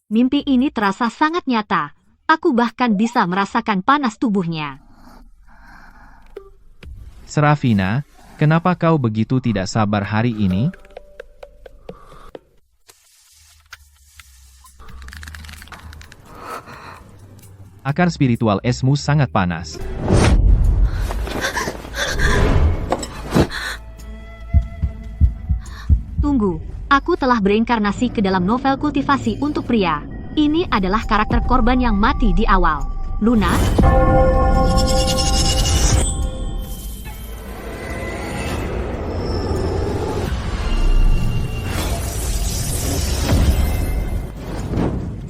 Mimpi ini terasa sangat nyata. Aku bahkan bisa merasakan panas tubuhnya. Serafina, kenapa kau begitu tidak sabar hari ini? Akar spiritual esmu sangat panas. Tunggu, aku telah berinkarnasi ke dalam novel kultivasi untuk pria. Ini adalah karakter korban yang mati di awal. Luna?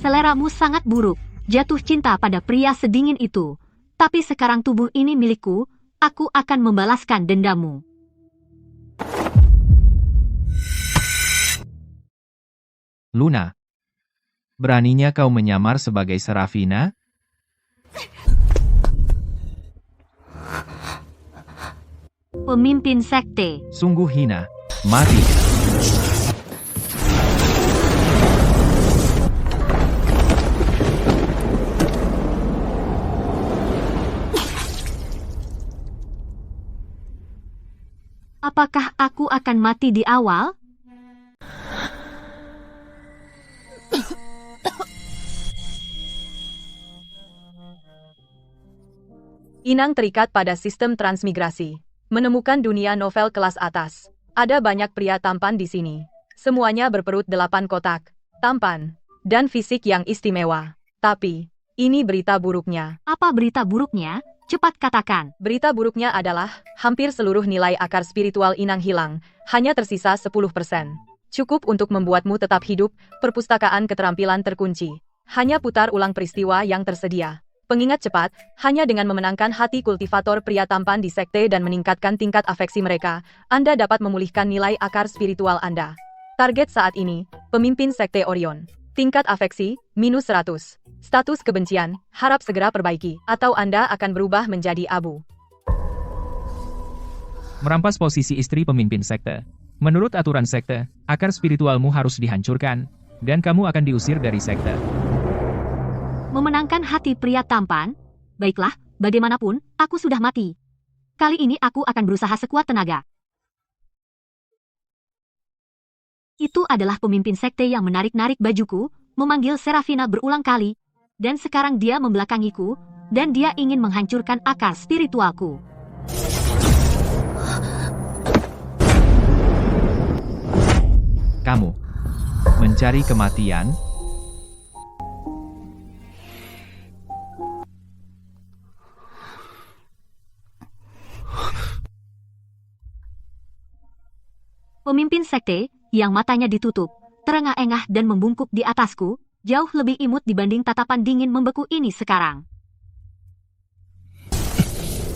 Seleramu sangat buruk. Jatuh cinta pada pria sedingin itu. Tapi sekarang tubuh ini milikku, aku akan membalaskan dendamu. Luna, beraninya kau menyamar sebagai Serafina? Pemimpin sekte. Sungguh hina. Mati. Apakah aku akan mati di awal? Inang terikat pada sistem transmigrasi. Menemukan dunia novel kelas atas. Ada banyak pria tampan di sini. Semuanya berperut 8 kotak. Tampan. Dan fisik yang istimewa. Tapi, ini berita buruknya. Apa berita buruknya? Cepat katakan. Berita buruknya adalah, hampir seluruh nilai akar spiritual Inang hilang, hanya tersisa 10%. Cukup untuk membuatmu tetap hidup, perpustakaan keterampilan terkunci. Hanya putar ulang peristiwa yang tersedia. Pengingat cepat, hanya dengan memenangkan hati kultivator pria tampan di sekte dan meningkatkan tingkat afeksi mereka, Anda dapat memulihkan nilai akar spiritual Anda. Target saat ini, pemimpin sekte Orion. Tingkat afeksi, -100. Status kebencian, harap segera perbaiki, atau Anda akan berubah menjadi abu. Merampas posisi istri pemimpin sekte. Menurut aturan sekte, akar spiritualmu harus dihancurkan, dan kamu akan diusir dari sekte. Memenangkan hati pria tampan? Baiklah, bagaimanapun, aku sudah mati. Kali ini aku akan berusaha sekuat tenaga. Itu adalah pemimpin sekte yang menarik-narik bajuku, memanggil Serafina berulang kali, dan sekarang dia membelakangiku, dan dia ingin menghancurkan akar spiritualku. Kamu mencari kematian? Pemimpin sekte, yang matanya ditutup, terengah-engah dan membungkuk di atasku, jauh lebih imut dibanding tatapan dingin membeku ini sekarang.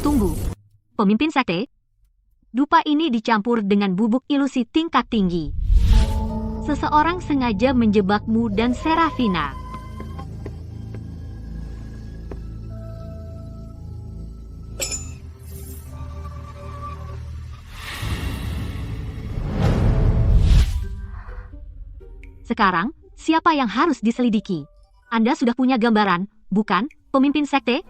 Tunggu. Pemimpin sekte? Dupa ini dicampur dengan bubuk ilusi tingkat tinggi. Seseorang sengaja menjebakmu dan Serafina. Sekarang, siapa yang harus diselidiki? Anda sudah punya gambaran, bukan, pemimpin sekte?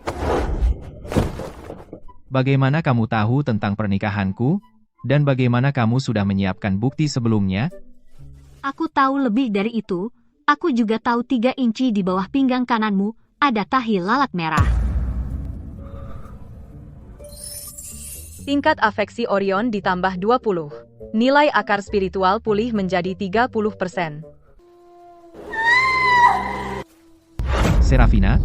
Bagaimana kamu tahu tentang pernikahanku? Dan bagaimana kamu sudah menyiapkan bukti sebelumnya? Aku tahu lebih dari itu. Aku juga tahu 3 inci di bawah pinggang kananmu, ada tahi lalat merah. Tingkat afeksi Orion ditambah 20. Nilai akar spiritual pulih menjadi 30%. Serafina?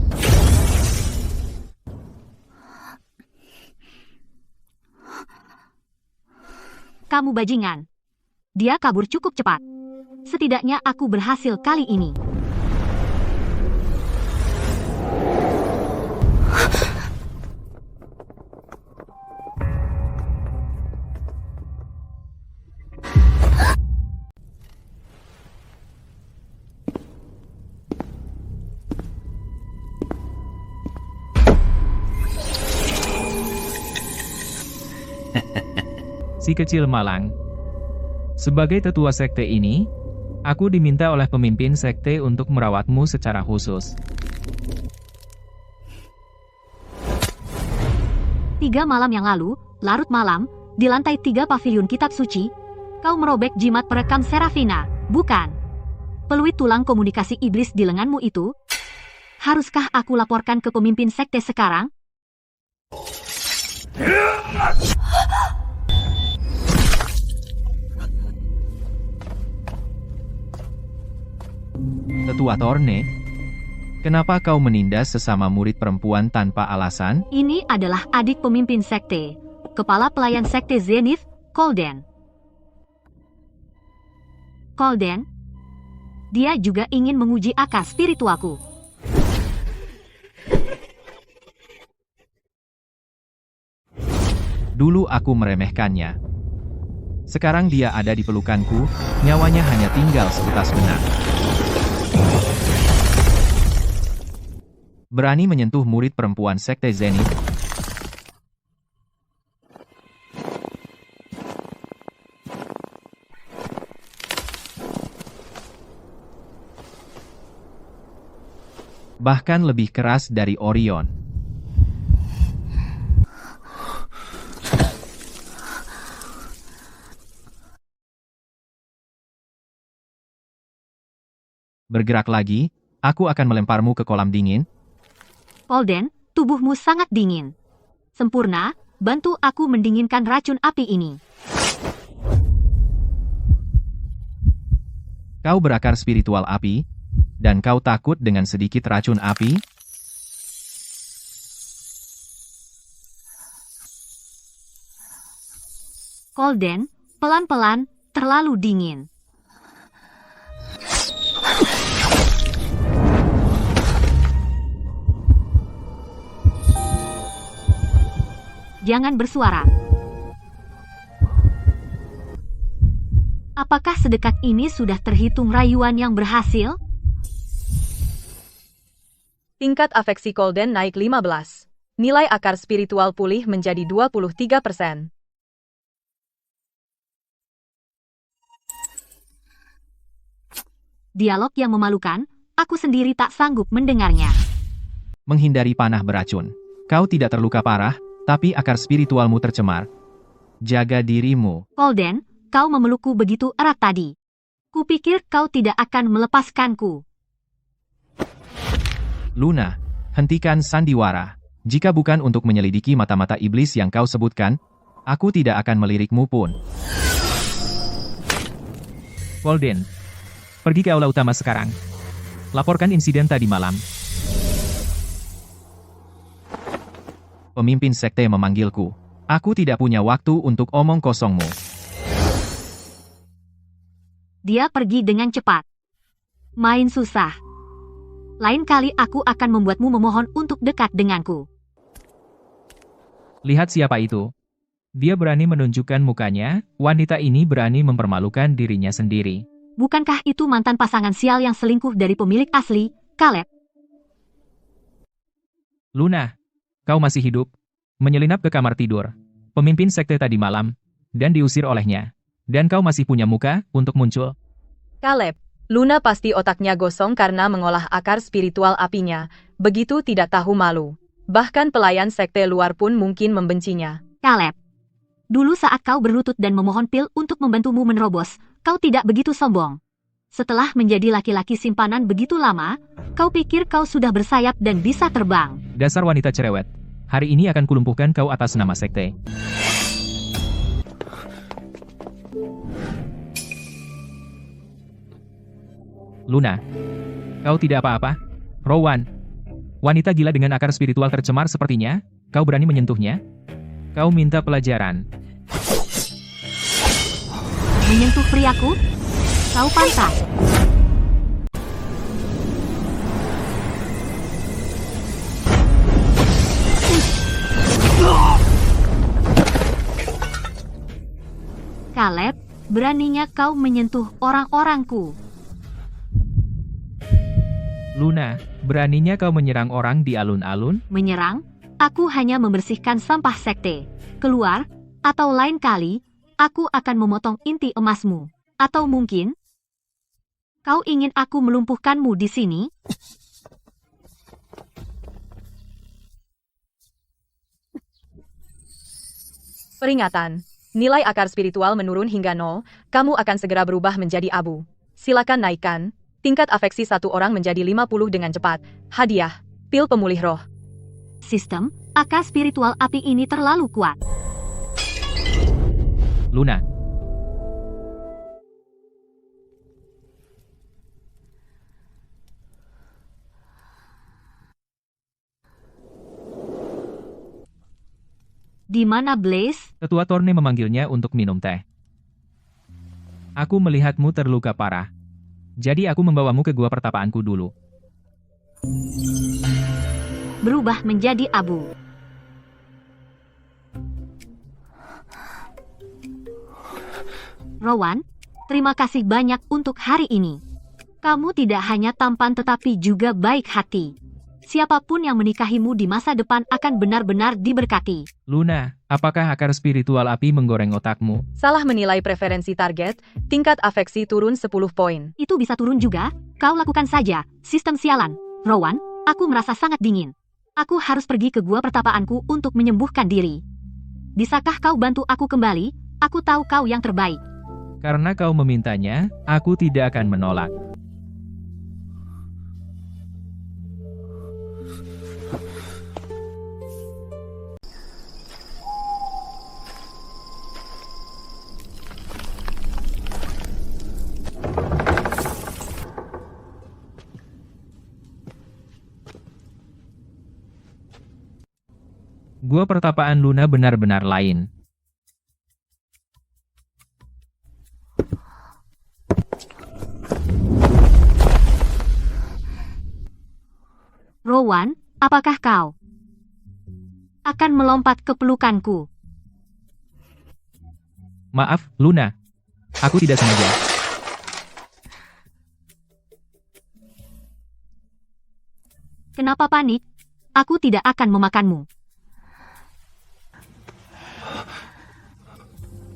Kamu bajingan. Dia kabur cukup cepat. Setidaknya aku berhasil kali ini. Si kecil malang. Sebagai tetua sekte ini, Aku diminta oleh pemimpin sekte untuk merawatmu secara khusus. 3 malam yang lalu, larut malam, di lantai 3 pavilion kitab suci, kau merobek jimat perekam Serafina, bukan? Peluit tulang komunikasi iblis di lenganmu itu? Haruskah aku laporkan ke pemimpin sekte sekarang? Tetua Torne, kenapa kau menindas sesama murid perempuan tanpa alasan? Ini adalah adik pemimpin sekte, kepala pelayan sekte Zenith, Kolden. Kolden? Dia juga ingin menguji akal spiritualku. Dulu aku meremehkannya. Sekarang dia ada di pelukanku, nyawanya hanya tinggal sebutas benang. Berani menyentuh murid perempuan sekte Zenith. Bahkan lebih keras dari Orion. Bergerak lagi, aku akan melemparmu ke kolam dingin. Kolden, tubuhmu sangat dingin. Sempurna, bantu aku mendinginkan racun api ini. Kau berakar spiritual api, dan kau takut dengan sedikit racun api? Kolden, pelan-pelan, terlalu dingin. Jangan bersuara. Apakah sedekat ini sudah terhitung rayuan yang berhasil? Tingkat afeksi Kolden naik 15. Nilai akar spiritual pulih menjadi 23%. Dialog yang memalukan, aku sendiri tak sanggup mendengarnya. Menghindari panah beracun. Kau tidak terluka parah, tapi akar spiritualmu tercemar. Jaga dirimu. Kolden, kau memelukku begitu erat tadi. Kupikir kau tidak akan melepaskanku. Luna, hentikan sandiwara. Jika bukan untuk menyelidiki mata-mata iblis yang kau sebutkan, aku tidak akan melirikmu pun. Kolden, pergi ke aula utama sekarang. Laporkan insiden tadi malam. Pemimpin sekte memanggilku. Aku tidak punya waktu untuk omong kosongmu. Dia pergi dengan cepat. Main susah. Lain kali aku akan membuatmu memohon untuk dekat denganku. Lihat siapa itu. Dia berani menunjukkan mukanya, wanita ini berani mempermalukan dirinya sendiri. Bukankah itu mantan pasangan sial yang selingkuh dari pemilik asli, Caleb? Luna, kau masih hidup, menyelinap ke kamar tidur, pemimpin sekte tadi malam, dan diusir olehnya. Dan kau masih punya muka untuk muncul. Caleb, Luna pasti otaknya gosong karena mengolah akar spiritual apinya, begitu tidak tahu malu. Bahkan pelayan sekte luar pun mungkin membencinya. Caleb, dulu saat kau berlutut dan memohon pil untuk membantumu menerobos, kau tidak begitu sombong. Setelah menjadi laki-laki simpanan begitu lama, kau pikir kau sudah bersayap dan bisa terbang. Dasar wanita cerewet. Hari ini akan kulumpuhkan kau atas nama sekte. Luna, kau tidak apa-apa? Rowan, wanita gila dengan akar spiritual tercemar sepertinya, kau berani menyentuhnya? Kau minta pelajaran. Menyentuh priaku? Kau pantas. Caleb, beraninya kau menyentuh orang-orangku. Luna, beraninya kau menyerang orang di alun-alun? Menyerang? Aku hanya membersihkan sampah sekte. Keluar, atau lain kali, aku akan memotong inti emasmu. Atau mungkin, Kau ingin aku melumpuhkanmu di sini? Peringatan. Nilai akar spiritual menurun hingga 0, kamu akan segera berubah menjadi abu. Silakan naikkan. Tingkat afeksi satu orang menjadi 50 dengan cepat. Hadiah. Pil pemulih roh. Sistem, akar spiritual api ini terlalu kuat. Luna. Di mana Blaze? Tetua Torne memanggilnya untuk minum teh. Aku melihatmu terluka parah. Jadi aku membawamu ke gua pertapaanku dulu. Berubah menjadi abu. Rowan, terima kasih banyak untuk hari ini. Kamu tidak hanya tampan tetapi juga baik hati. Siapapun yang menikahimu di masa depan akan benar-benar diberkati. Luna, apakah akar spiritual api menggoreng otakmu? Salah menilai preferensi target, tingkat afeksi turun 10 poin. Itu bisa turun juga? Kau lakukan saja, sistem sialan. Rowan, aku merasa sangat dingin. Aku harus pergi ke gua pertapaanku untuk menyembuhkan diri. Bisakah kau bantu aku kembali? Aku tahu kau yang terbaik. Karena kau memintanya, aku tidak akan menolak. Gua pertapaan Luna benar-benar lain. Rowan, apakah kau akan melompat ke pelukanku? Maaf, Luna. Aku tidak sengaja. Kenapa panik? Aku tidak akan memakanmu.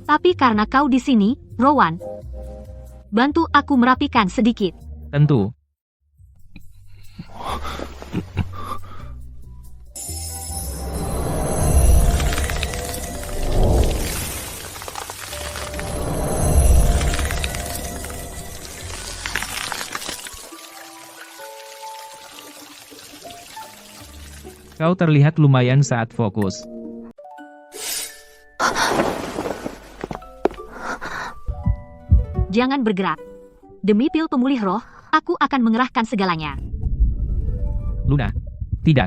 Tapi karena kau di sini, Rowan, bantu aku merapikan sedikit. Tentu. Kau terlihat lumayan saat fokus. Jangan bergerak. Demi pil pemulih roh, aku akan mengerahkan segalanya. Luna. Tidak.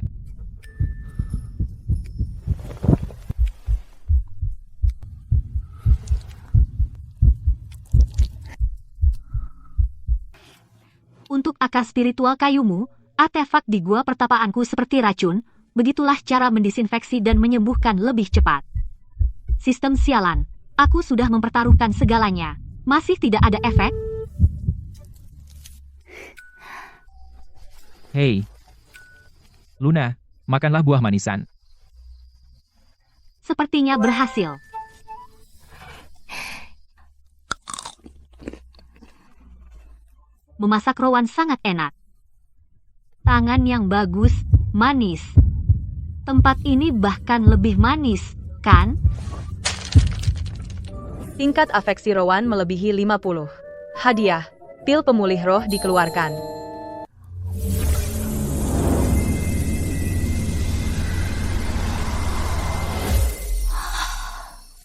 Untuk akar spiritual kayumu, artefak di gua pertapaanku seperti racun, begitulah cara mendisinfeksi dan menyembuhkan lebih cepat. Sistem sialan. Aku sudah mempertaruhkan segalanya. Masih tidak ada efek? Hei. Luna, makanlah buah manisan. Sepertinya berhasil. Memasak Rowan sangat enak. Tangan yang bagus, manis. Tempat ini bahkan lebih manis, kan? Tingkat afeksi Rowan melebihi 50. Hadiah. Pil pemulih roh dikeluarkan.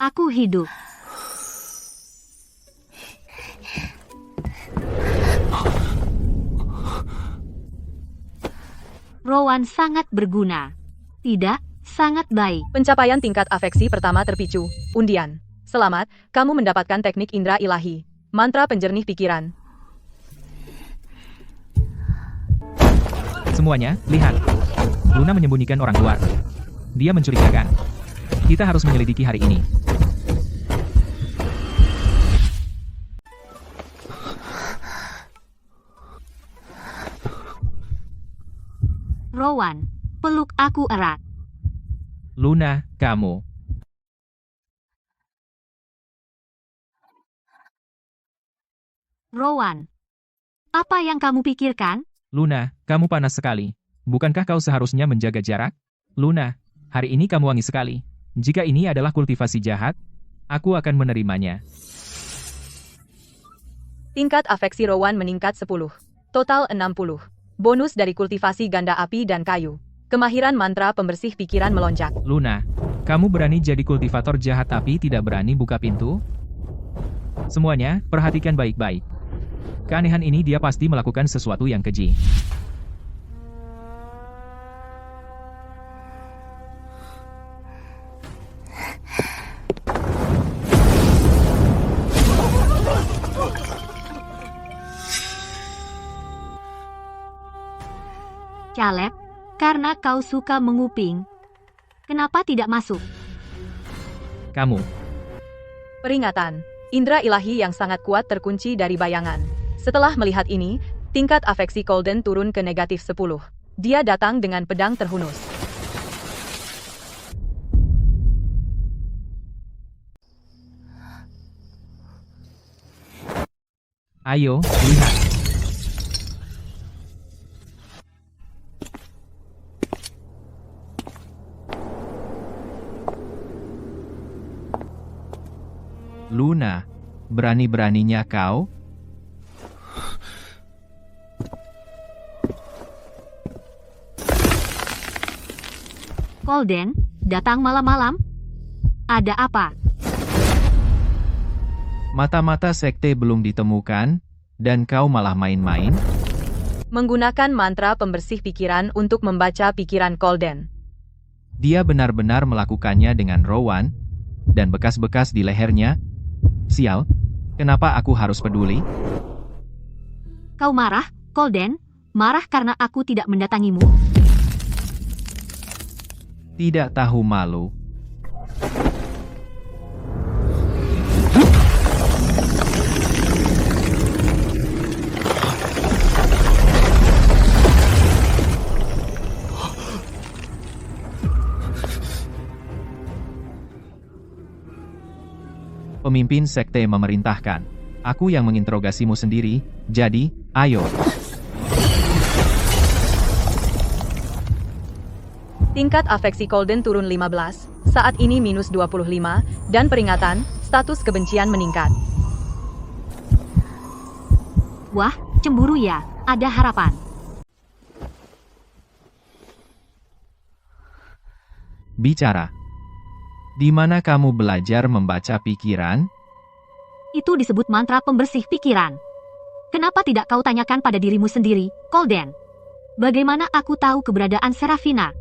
Aku hidup. Rowan sangat berguna. Tidak, sangat baik. Pencapaian tingkat afeksi pertama terpicu. Undian. Selamat, kamu mendapatkan teknik indra ilahi. Mantra penjernih pikiran. Semuanya, lihat. Luna menyembunyikan orang luar. Dia mencurigakan. Kita harus menyelidiki hari ini. Rowan, peluk aku erat. Luna, kamu. Rowan, Apa yang kamu pikirkan? Luna, kamu panas sekali. Bukankah kau seharusnya menjaga jarak? Luna, hari ini kamu wangi sekali. Jika ini adalah kultivasi jahat, aku akan menerimanya. Tingkat afeksi Rowan meningkat 10. Total 60. Bonus dari kultivasi ganda api dan kayu. Kemahiran mantra pembersih pikiran melonjak. Luna, kamu berani jadi kultivator jahat tapi tidak berani buka pintu? Semuanya, perhatikan baik-baik. Keanehan ini dia pasti melakukan sesuatu yang keji. Caleb, karena kau suka menguping. Kenapa tidak masuk? Kamu, Peringatan. Indra ilahi yang sangat kuat terkunci dari bayangan. Setelah melihat ini, tingkat afeksi Colden turun ke negatif 10. Dia datang dengan pedang terhunus. ayo, lihat. Luna, berani-beraninya kau? Colden, datang malam-malam? Ada apa? Mata-mata sekte belum ditemukan, dan kau malah main-main? Menggunakan mantra pembersih pikiran untuk membaca pikiran Colden. Dia benar-benar melakukannya dengan Rowan, dan bekas-bekas di lehernya. Sial, kenapa aku harus peduli? Kau marah, Colden? Marah karena aku tidak mendatangimu? Tidak tahu malu. Pemimpin sekte memerintahkan. Aku yang menginterogasimu sendiri, jadi, ayo. Tingkat afeksi Colden turun 15, saat ini minus 25, dan peringatan, status kebencian meningkat. Wah, cemburu ya, ada harapan. Bicara. Di mana kamu belajar membaca pikiran? Itu disebut mantra pembersih pikiran. Kenapa tidak kau tanyakan pada dirimu sendiri, Colden? Bagaimana aku tahu keberadaan Serafina?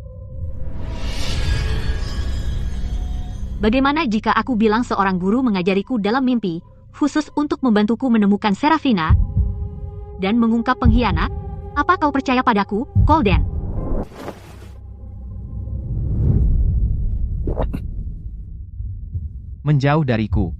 Bagaimana jika aku bilang seorang guru mengajariku dalam mimpi, khusus untuk membantuku menemukan Serafina dan mengungkap pengkhianat? Apa kau percaya padaku, Colden? Menjauh dariku.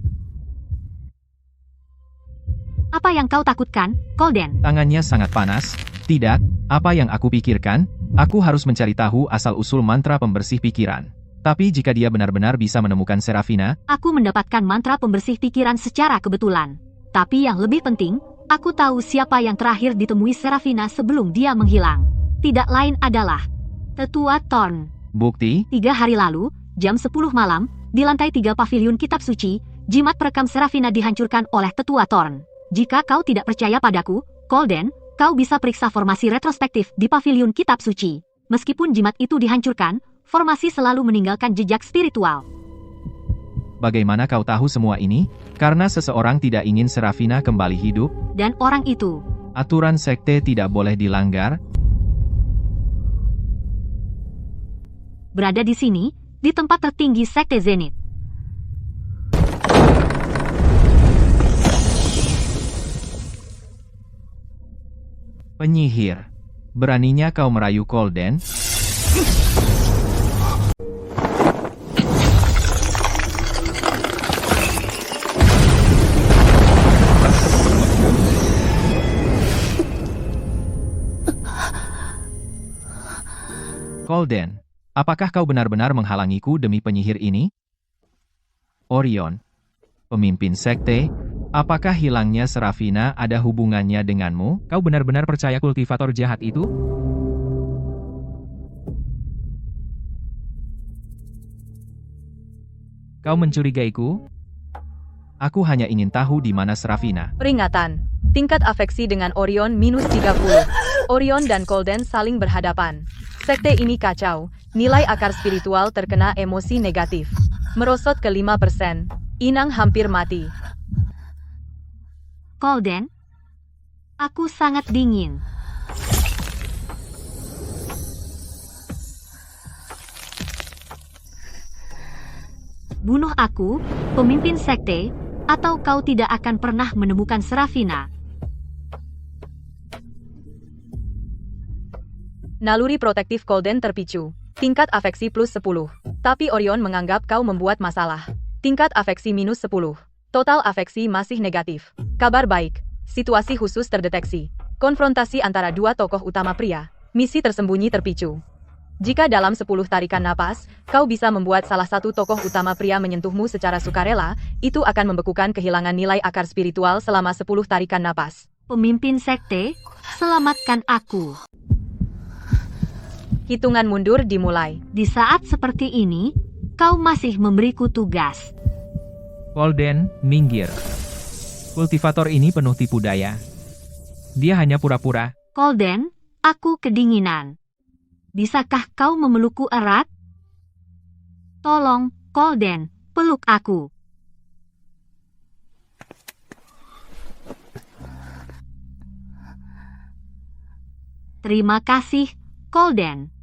Apa yang kau takutkan, Colden? Tangannya sangat panas. Tidak, apa yang aku pikirkan, aku harus mencari tahu asal-usul mantra pembersih pikiran. Tapi jika dia benar-benar bisa menemukan Serafina, Aku mendapatkan mantra pembersih pikiran secara kebetulan. Tapi yang lebih penting, aku tahu siapa yang terakhir ditemui Serafina sebelum dia menghilang. Tidak lain adalah Tetua Thorn. bukti, 3 hari lalu, jam 10 malam, di lantai 3 paviliun kitab suci, jimat perekam Serafina dihancurkan oleh Tetua Thorn. Jika kau tidak percaya padaku, Colden, kau bisa periksa formasi retrospektif di paviliun kitab suci. Meskipun jimat itu dihancurkan, formasi selalu meninggalkan jejak spiritual. bagaimana kau tahu semua ini? Karena seseorang tidak ingin Serafina kembali hidup, Dan orang itu, aturan sekte tidak boleh dilanggar. berada di sini, di tempat tertinggi Sekte Zenith. Penyihir. Beraninya kau merayu Colden? Colden, apakah kau benar-benar menghalangiku demi penyihir ini? Orion, pemimpin sekte, Apakah hilangnya Serafina ada hubungannya denganmu? Kau benar-benar percaya kultivator jahat itu? Kau mencurigaiku? Aku hanya ingin tahu di mana Serafina. Peringatan. Tingkat afeksi dengan Orion minus 30. Orion dan Golden saling berhadapan. Sekte ini kacau. Nilai akar spiritual terkena emosi negatif. Merosot ke 5%. Inang hampir mati. Golden, aku sangat dingin. Bunuh aku, pemimpin sekte, atau kau tidak akan pernah menemukan Serafina. Naluri protektif Golden terpicu. Tingkat afeksi plus 10. Tapi Orion menganggap kau membuat masalah. Tingkat afeksi minus 10. Total afeksi masih negatif. Kabar baik. Situasi khusus terdeteksi. Konfrontasi antara dua tokoh utama pria. Misi tersembunyi terpicu. Jika dalam 10 tarikan napas, kau bisa membuat salah satu tokoh utama pria menyentuhmu secara sukarela, itu akan membekukan kehilangan nilai akar spiritual selama 10 tarikan napas. Pemimpin sekte, selamatkan aku. Hitungan mundur dimulai. Di saat seperti ini, kau masih memberiku tugas. Golden, minggir. Kultivator ini penuh tipu daya. Dia hanya pura-pura. Golden, aku kedinginan. Bisakah kau memelukku erat? Tolong, Golden, peluk aku. Terima kasih, Golden.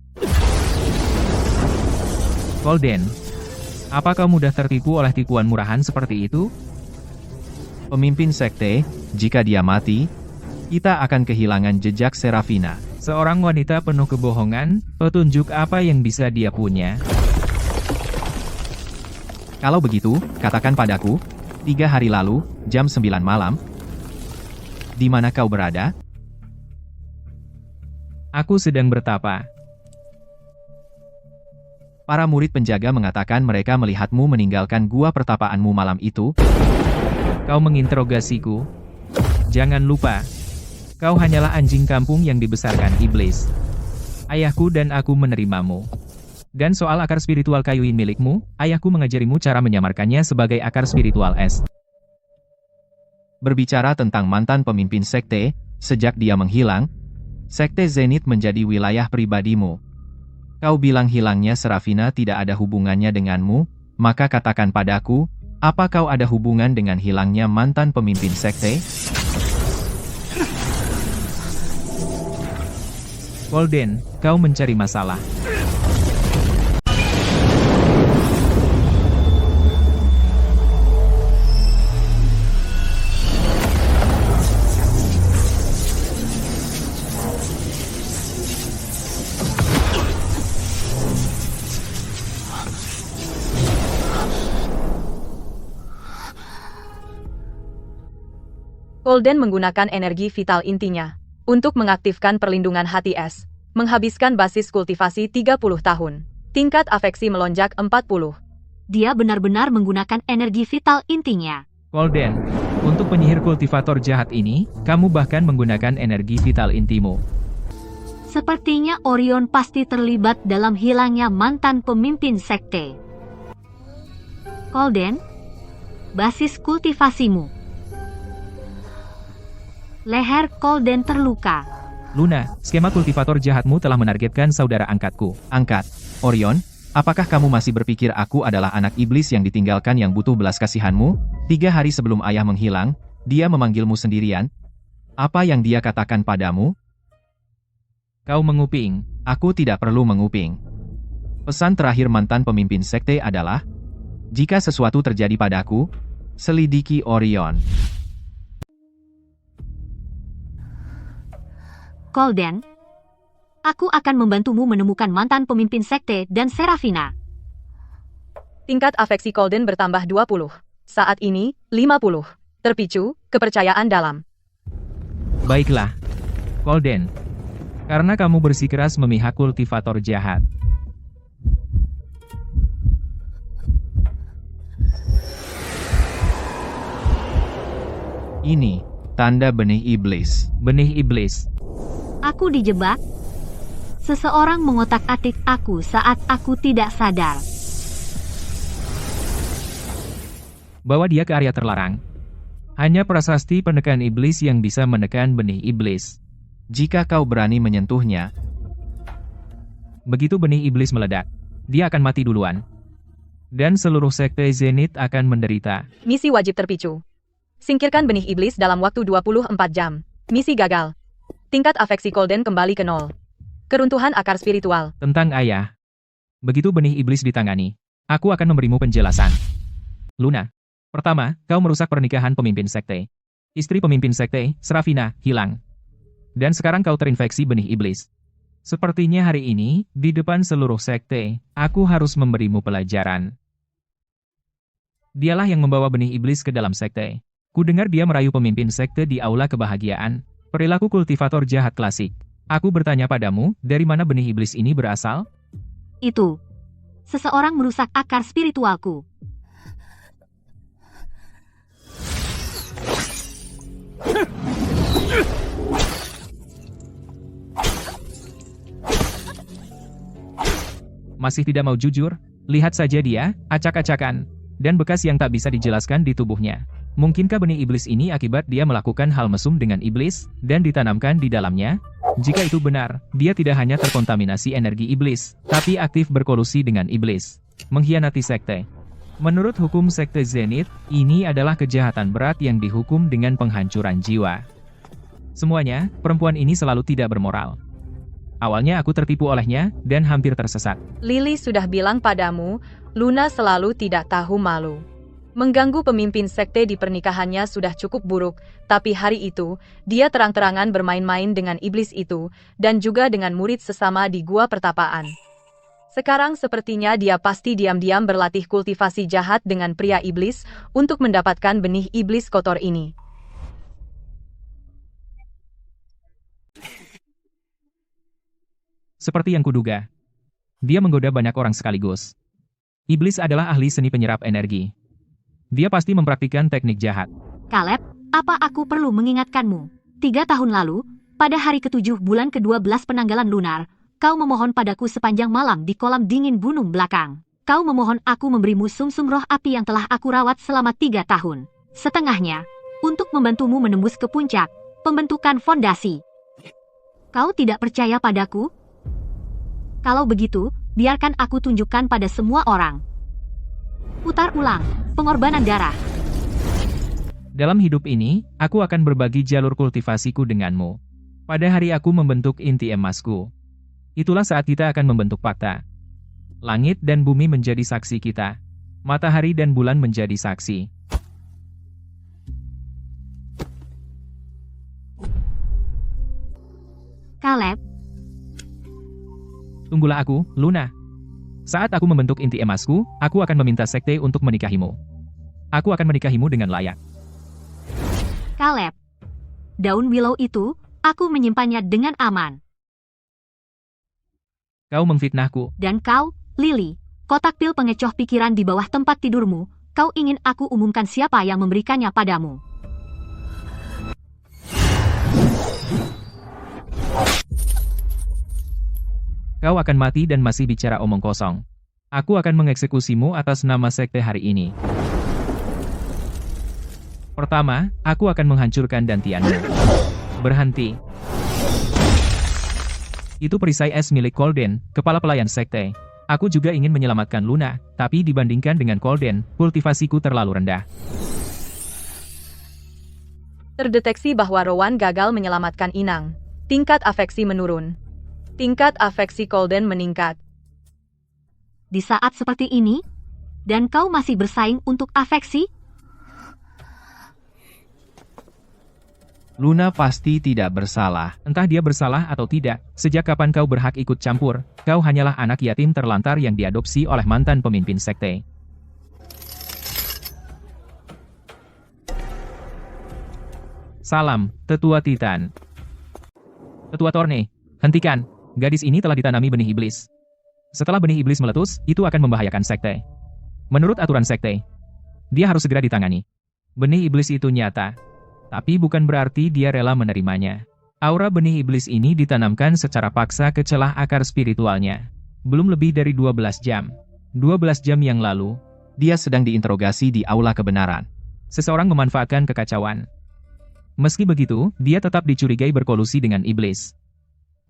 Golden, apa kau mudah tertipu oleh tipuan murahan seperti itu? Pemimpin sekte, jika dia mati, kita akan kehilangan jejak Serafina. Seorang wanita penuh kebohongan, petunjuk apa yang bisa dia punya? Kalau begitu, katakan padaku, 3 hari lalu, jam 9 malam, di mana kau berada? Aku sedang bertapa. Para murid penjaga mengatakan mereka melihatmu meninggalkan gua pertapaanmu malam itu. Kau menginterogasiku. Jangan lupa, kau hanyalah anjing kampung yang dibesarkan iblis. Ayahku dan aku menerimamu. Dan soal akar spiritual kayu milikmu, ayahku mengajarimu cara menyamarkannya sebagai akar spiritual es. Berbicara tentang mantan pemimpin sekte, sejak dia menghilang, sekte Zenith menjadi wilayah pribadimu. Kau bilang hilangnya Serafina tidak ada hubungannya denganmu, maka katakan padaku, apa kau ada hubungan dengan hilangnya mantan pemimpin sekte? Golden, kau mencari masalah. Golden menggunakan energi vital intinya untuk mengaktifkan perlindungan hati es, menghabiskan basis kultivasi 30 tahun. Tingkat afeksi melonjak 40. Dia benar-benar menggunakan energi vital intinya. Golden, untuk penyihir kultivator jahat ini, kamu bahkan menggunakan energi vital intimu. Sepertinya Orion pasti terlibat dalam hilangnya mantan pemimpin sekte. Golden, basis kultivasimu. Leher Golden terluka. Luna, skema kultivator jahatmu telah menargetkan saudara angkatku. Angkat. Orion, apakah kamu masih berpikir aku adalah anak iblis yang ditinggalkan yang butuh belas kasihanmu? 3 hari sebelum ayah menghilang, dia memanggilmu sendirian. Apa yang dia katakan padamu? Kau menguping. Aku tidak perlu menguping. Pesan terakhir mantan pemimpin sekte adalah, jika sesuatu terjadi padaku, selidiki Orion. Golden, aku akan membantumu menemukan mantan pemimpin sekte dan Serafina. Tingkat afeksi Golden bertambah 20. Saat ini, 50. Terpicu, kepercayaan dalam. Baiklah, Golden. Karena kamu bersikeras memihak kultivator jahat. Ini, tanda benih iblis. Benih iblis. Aku dijebak. Seseorang mengotak-atik aku saat aku tidak sadar. Bawa dia ke area terlarang. Hanya prasasti penekan iblis yang bisa menekan benih iblis. Jika kau berani menyentuhnya, Begitu benih iblis meledak, dia akan mati duluan. Dan seluruh sekte Zenith akan menderita. Misi wajib terpicu. Singkirkan benih iblis dalam waktu 24 jam. Misi gagal. Tingkat afeksi Golden kembali ke 0. Keruntuhan akar spiritual. Tentang ayah. Begitu benih iblis ditangani, aku akan memberimu penjelasan. Luna. Pertama, kau merusak pernikahan pemimpin sekte. Istri pemimpin sekte, Serafina, hilang. Dan sekarang kau terinfeksi benih iblis. Sepertinya hari ini, di depan seluruh sekte, aku harus memberimu pelajaran. Dialah yang membawa benih iblis ke dalam sekte. Ku dengar dia merayu pemimpin sekte di aula kebahagiaan. Perilaku kultivator jahat klasik. Aku bertanya padamu, dari mana benih iblis ini berasal? Itu. Seseorang merusak akar spiritualku. Masih tidak mau jujur? Lihat saja dia, acak-acakan, dan bekas yang tak bisa dijelaskan di tubuhnya. Mungkinkah benih iblis ini akibat dia melakukan hal mesum dengan iblis, dan ditanamkan di dalamnya? Jika itu benar, dia tidak hanya terkontaminasi energi iblis, tapi aktif berkolusi dengan iblis. Mengkhianati sekte. Menurut hukum sekte Zenith, ini adalah kejahatan berat yang dihukum dengan penghancuran jiwa. Semuanya, perempuan ini selalu tidak bermoral. Awalnya aku tertipu olehnya, dan hampir tersesat. Lily sudah bilang padamu, Luna selalu tidak tahu malu. Mengganggu pemimpin sekte di pernikahannya sudah cukup buruk, tapi hari itu, dia terang-terangan bermain-main dengan iblis itu, dan juga dengan murid sesama di gua pertapaan. Sekarang sepertinya dia pasti diam-diam berlatih kultivasi jahat dengan pria iblis, untuk mendapatkan benih iblis kotor ini. Seperti yang kuduga. Dia menggoda banyak orang sekaligus. Iblis adalah ahli seni penyerap energi. Dia pasti mempraktikkan teknik jahat. Caleb, apa aku perlu mengingatkanmu? 3 tahun lalu, pada hari ke-7 bulan ke-12 penanggalan lunar, kau memohon padaku sepanjang malam di kolam dingin gunung belakang. Kau memohon aku memberimu sumsum roh api yang telah aku rawat selama 3 tahun. Setengahnya, untuk membantumu menembus ke puncak, pembentukan fondasi. Kau tidak percaya padaku? Kalau begitu, biarkan aku tunjukkan pada semua orang. Putar ulang, pengorbanan darah. Dalam hidup ini, aku akan berbagi jalur kultivasiku denganmu. Pada hari aku membentuk inti emasku. Itulah saat kita akan membentuk fakta. Langit dan bumi menjadi saksi kita. Matahari dan bulan menjadi saksi. Caleb, Tunggulah aku, Luna. Saat aku membentuk inti emasku, aku akan meminta sekte untuk menikahimu. Aku akan menikahimu dengan layak. Caleb. Daun willow itu, aku menyimpannya dengan aman. Kau memfitnahku. Dan kau, Lily, kotak pil pengecoh pikiran di bawah tempat tidurmu, kau ingin aku umumkan siapa yang memberikannya padamu. Kau akan mati dan masih bicara omong kosong. Aku akan mengeksekusimu atas nama sekte hari ini. Pertama, aku akan menghancurkan dantianmu. Berhenti. Itu perisai es milik Golden, kepala pelayan sekte. Aku juga ingin menyelamatkan Luna, tapi dibandingkan dengan Golden, kultivasiku terlalu rendah. Terdeteksi bahwa Rowan gagal menyelamatkan Inang. Tingkat afeksi menurun. Tingkat afeksi Golden meningkat. Di saat seperti ini, dan kau masih bersaing untuk afeksi? Luna pasti tidak bersalah. Entah dia bersalah atau tidak, sejak kapan kau berhak ikut campur, kau hanyalah anak yatim terlantar yang diadopsi oleh mantan pemimpin sekte. Salam, Tetua Titan. Tetua Torne, hentikan. Gadis ini telah ditanami benih iblis. Setelah benih iblis meletus, itu akan membahayakan sekte. Menurut aturan sekte, dia harus segera ditangani. Benih iblis itu nyata. Tapi bukan berarti dia rela menerimanya. Aura benih iblis ini ditanamkan secara paksa ke celah akar spiritualnya. Belum lebih dari 12 jam. 12 jam yang lalu, Dia sedang diinterogasi di aula kebenaran. seseorang memanfaatkan kekacauan. Meski begitu, dia tetap dicurigai berkolusi dengan iblis.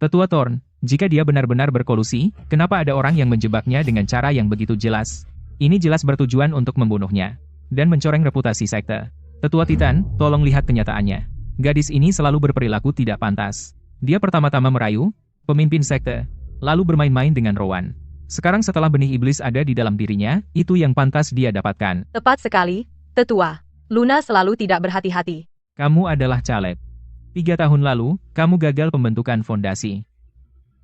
Tetua Thorn, jika dia benar-benar berkolusi, kenapa ada orang yang menjebaknya dengan cara yang begitu jelas? Ini jelas bertujuan untuk membunuhnya dan mencoreng reputasi sekte. Tetua Titan, tolong lihat kenyataannya. Gadis ini selalu berperilaku tidak pantas. Dia pertama-tama merayu pemimpin sekte, lalu bermain-main dengan Rowan. Sekarang setelah benih iblis ada di dalam dirinya, itu yang pantas dia dapatkan. Tepat sekali, Tetua. Luna selalu tidak berhati-hati. Kamu adalah Caleb. 3 tahun lalu, kamu gagal pembentukan fondasi.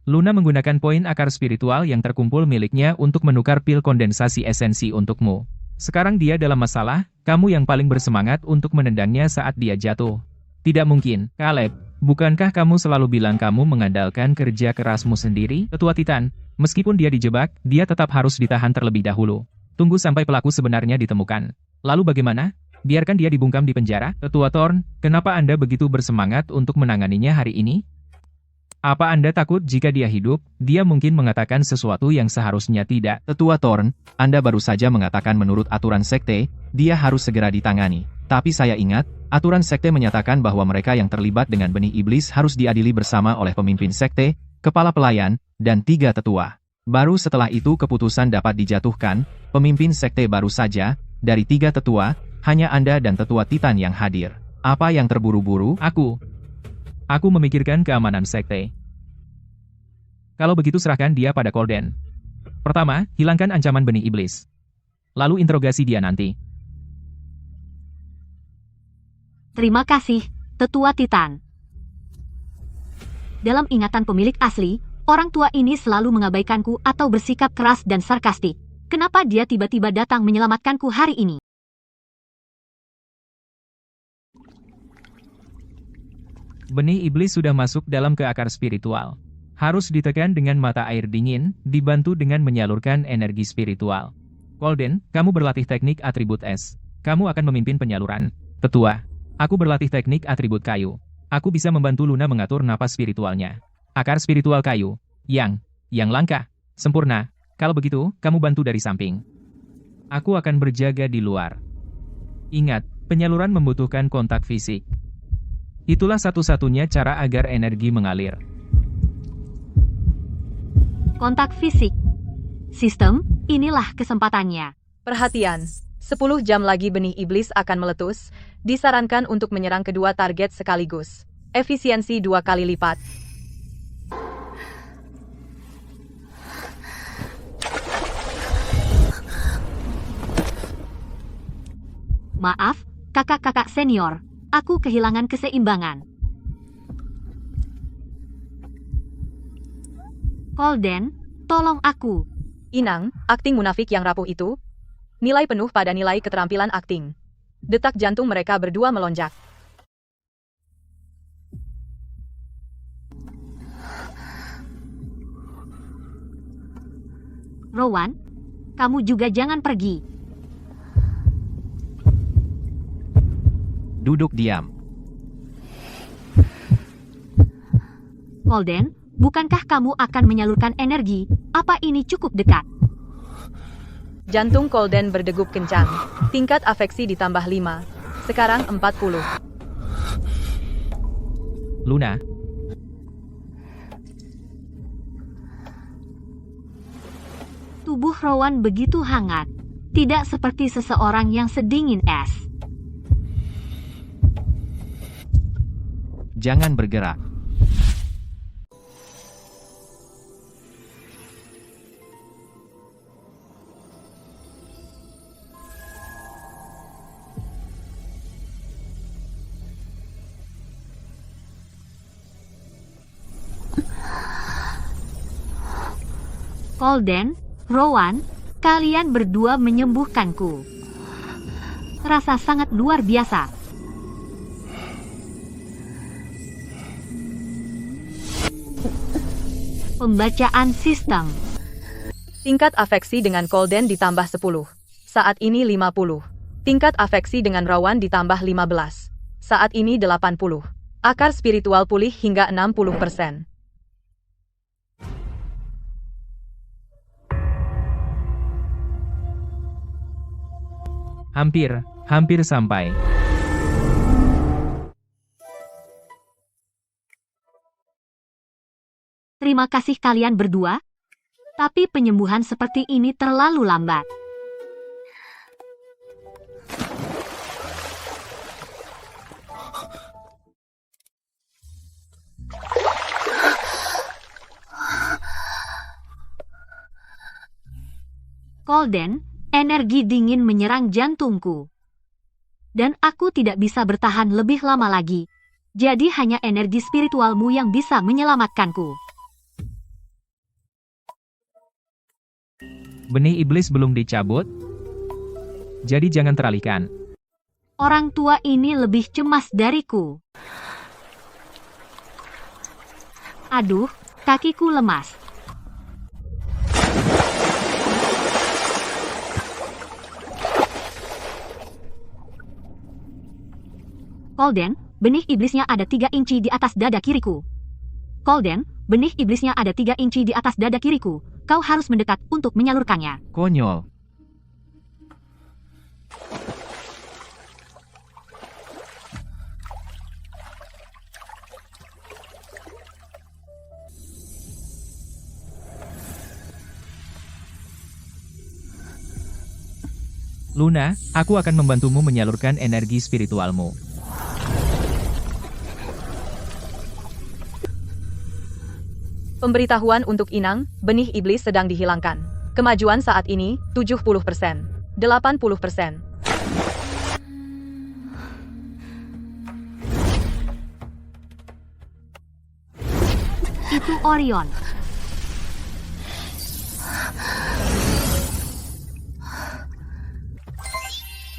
Luna menggunakan poin akar spiritual yang terkumpul miliknya untuk menukar pil kondensasi esensi untukmu. Sekarang dia dalam masalah, kamu yang paling bersemangat untuk menendangnya saat dia jatuh. Tidak mungkin, Caleb. Bukankah kamu selalu bilang kamu mengandalkan kerja kerasmu sendiri? Tetua Titan, meskipun dia dijebak, dia tetap harus ditahan terlebih dahulu. Tunggu sampai pelaku sebenarnya ditemukan. Lalu bagaimana? Biarkan dia dibungkam di penjara? Tetua Thorn, kenapa Anda begitu bersemangat untuk menanganinya hari ini? Apa Anda takut jika dia hidup, dia mungkin mengatakan sesuatu yang seharusnya tidak? Tetua Thorn, Anda baru saja mengatakan menurut aturan sekte, dia harus segera ditangani. Tapi saya ingat, aturan sekte menyatakan bahwa mereka yang terlibat dengan benih iblis harus diadili bersama oleh pemimpin sekte, kepala pelayan, dan 3 tetua. Baru setelah itu keputusan dapat dijatuhkan, pemimpin sekte baru saja, dari 3 tetua, hanya Anda dan tetua Titan yang hadir. Apa yang terburu-buru? Aku memikirkan keamanan sekte. Kalau begitu serahkan dia pada Colden. Pertama, hilangkan ancaman benih iblis. Lalu interogasi dia nanti. Terima kasih, Tetua Titan. Dalam ingatan pemilik asli, orang tua ini selalu mengabaikanku atau bersikap keras dan sarkastik. Kenapa dia tiba-tiba datang menyelamatkanku hari ini? Benih iblis sudah masuk dalam ke akar spiritual. Harus ditekan dengan mata air dingin, dibantu dengan menyalurkan energi spiritual. Colden, kamu berlatih teknik atribut es. Kamu akan memimpin penyaluran. Tetua, aku berlatih teknik atribut kayu. Aku bisa membantu Luna mengatur napas spiritualnya. Akar spiritual kayu. Yang langka. Sempurna. Kalau begitu, kamu bantu dari samping. Aku akan berjaga di luar. Ingat, penyaluran membutuhkan kontak fisik. Itulah satu-satunya cara agar energi mengalir. Kontak fisik. Sistem, inilah kesempatannya. Perhatian, 10 jam lagi benih iblis akan meletus, disarankan untuk menyerang kedua target sekaligus. Efisiensi 2 kali lipat. Maaf, kakak-kakak senior. Aku kehilangan keseimbangan. Colden, tolong aku. Inang, akting munafik yang rapuh itu. Nilai penuh pada nilai keterampilan akting. Detak jantung mereka berdua melonjak. Rowan, kamu juga jangan pergi. Duduk diam. Colden, bukankah kamu akan menyalurkan energi? Apa ini cukup dekat? Jantung Colden berdegup kencang. Tingkat afeksi ditambah 5. Sekarang 40. Luna, Tubuh Rowan begitu hangat. Tidak seperti seseorang yang sedingin es. Jangan bergerak. Colden, Rowan, kalian berdua menyembuhkanku. Rasa sangat luar biasa. Pembacaan sistem. Tingkat afeksi dengan Colden ditambah 10. Saat ini 50. Tingkat afeksi dengan Rowan ditambah 15. Saat ini 80. Akar spiritual pulih hingga 60%. Hampir sampai. Terima kasih kalian berdua. Tapi penyembuhan seperti ini terlalu lambat. Golden, energi dingin menyerang jantungku. Dan aku tidak bisa bertahan lebih lama lagi. Jadi hanya energi spiritualmu yang bisa menyelamatkanku. Benih iblis belum dicabut, jadi jangan teralihkan. Orang tua ini lebih cemas dariku. Aduh, kakiku lemas. Golden, benih iblisnya ada 3 inci di atas dada kiriku. Golden, benih iblisnya ada 3 inci di atas dada kiriku. Kau harus mendekat untuk menyalurkannya. Konyol. Luna, aku akan membantumu menyalurkan energi spiritualmu. Pemberitahuan untuk Inang, benih iblis sedang dihilangkan. Kemajuan saat ini, 70%. 80%. Itu Orion.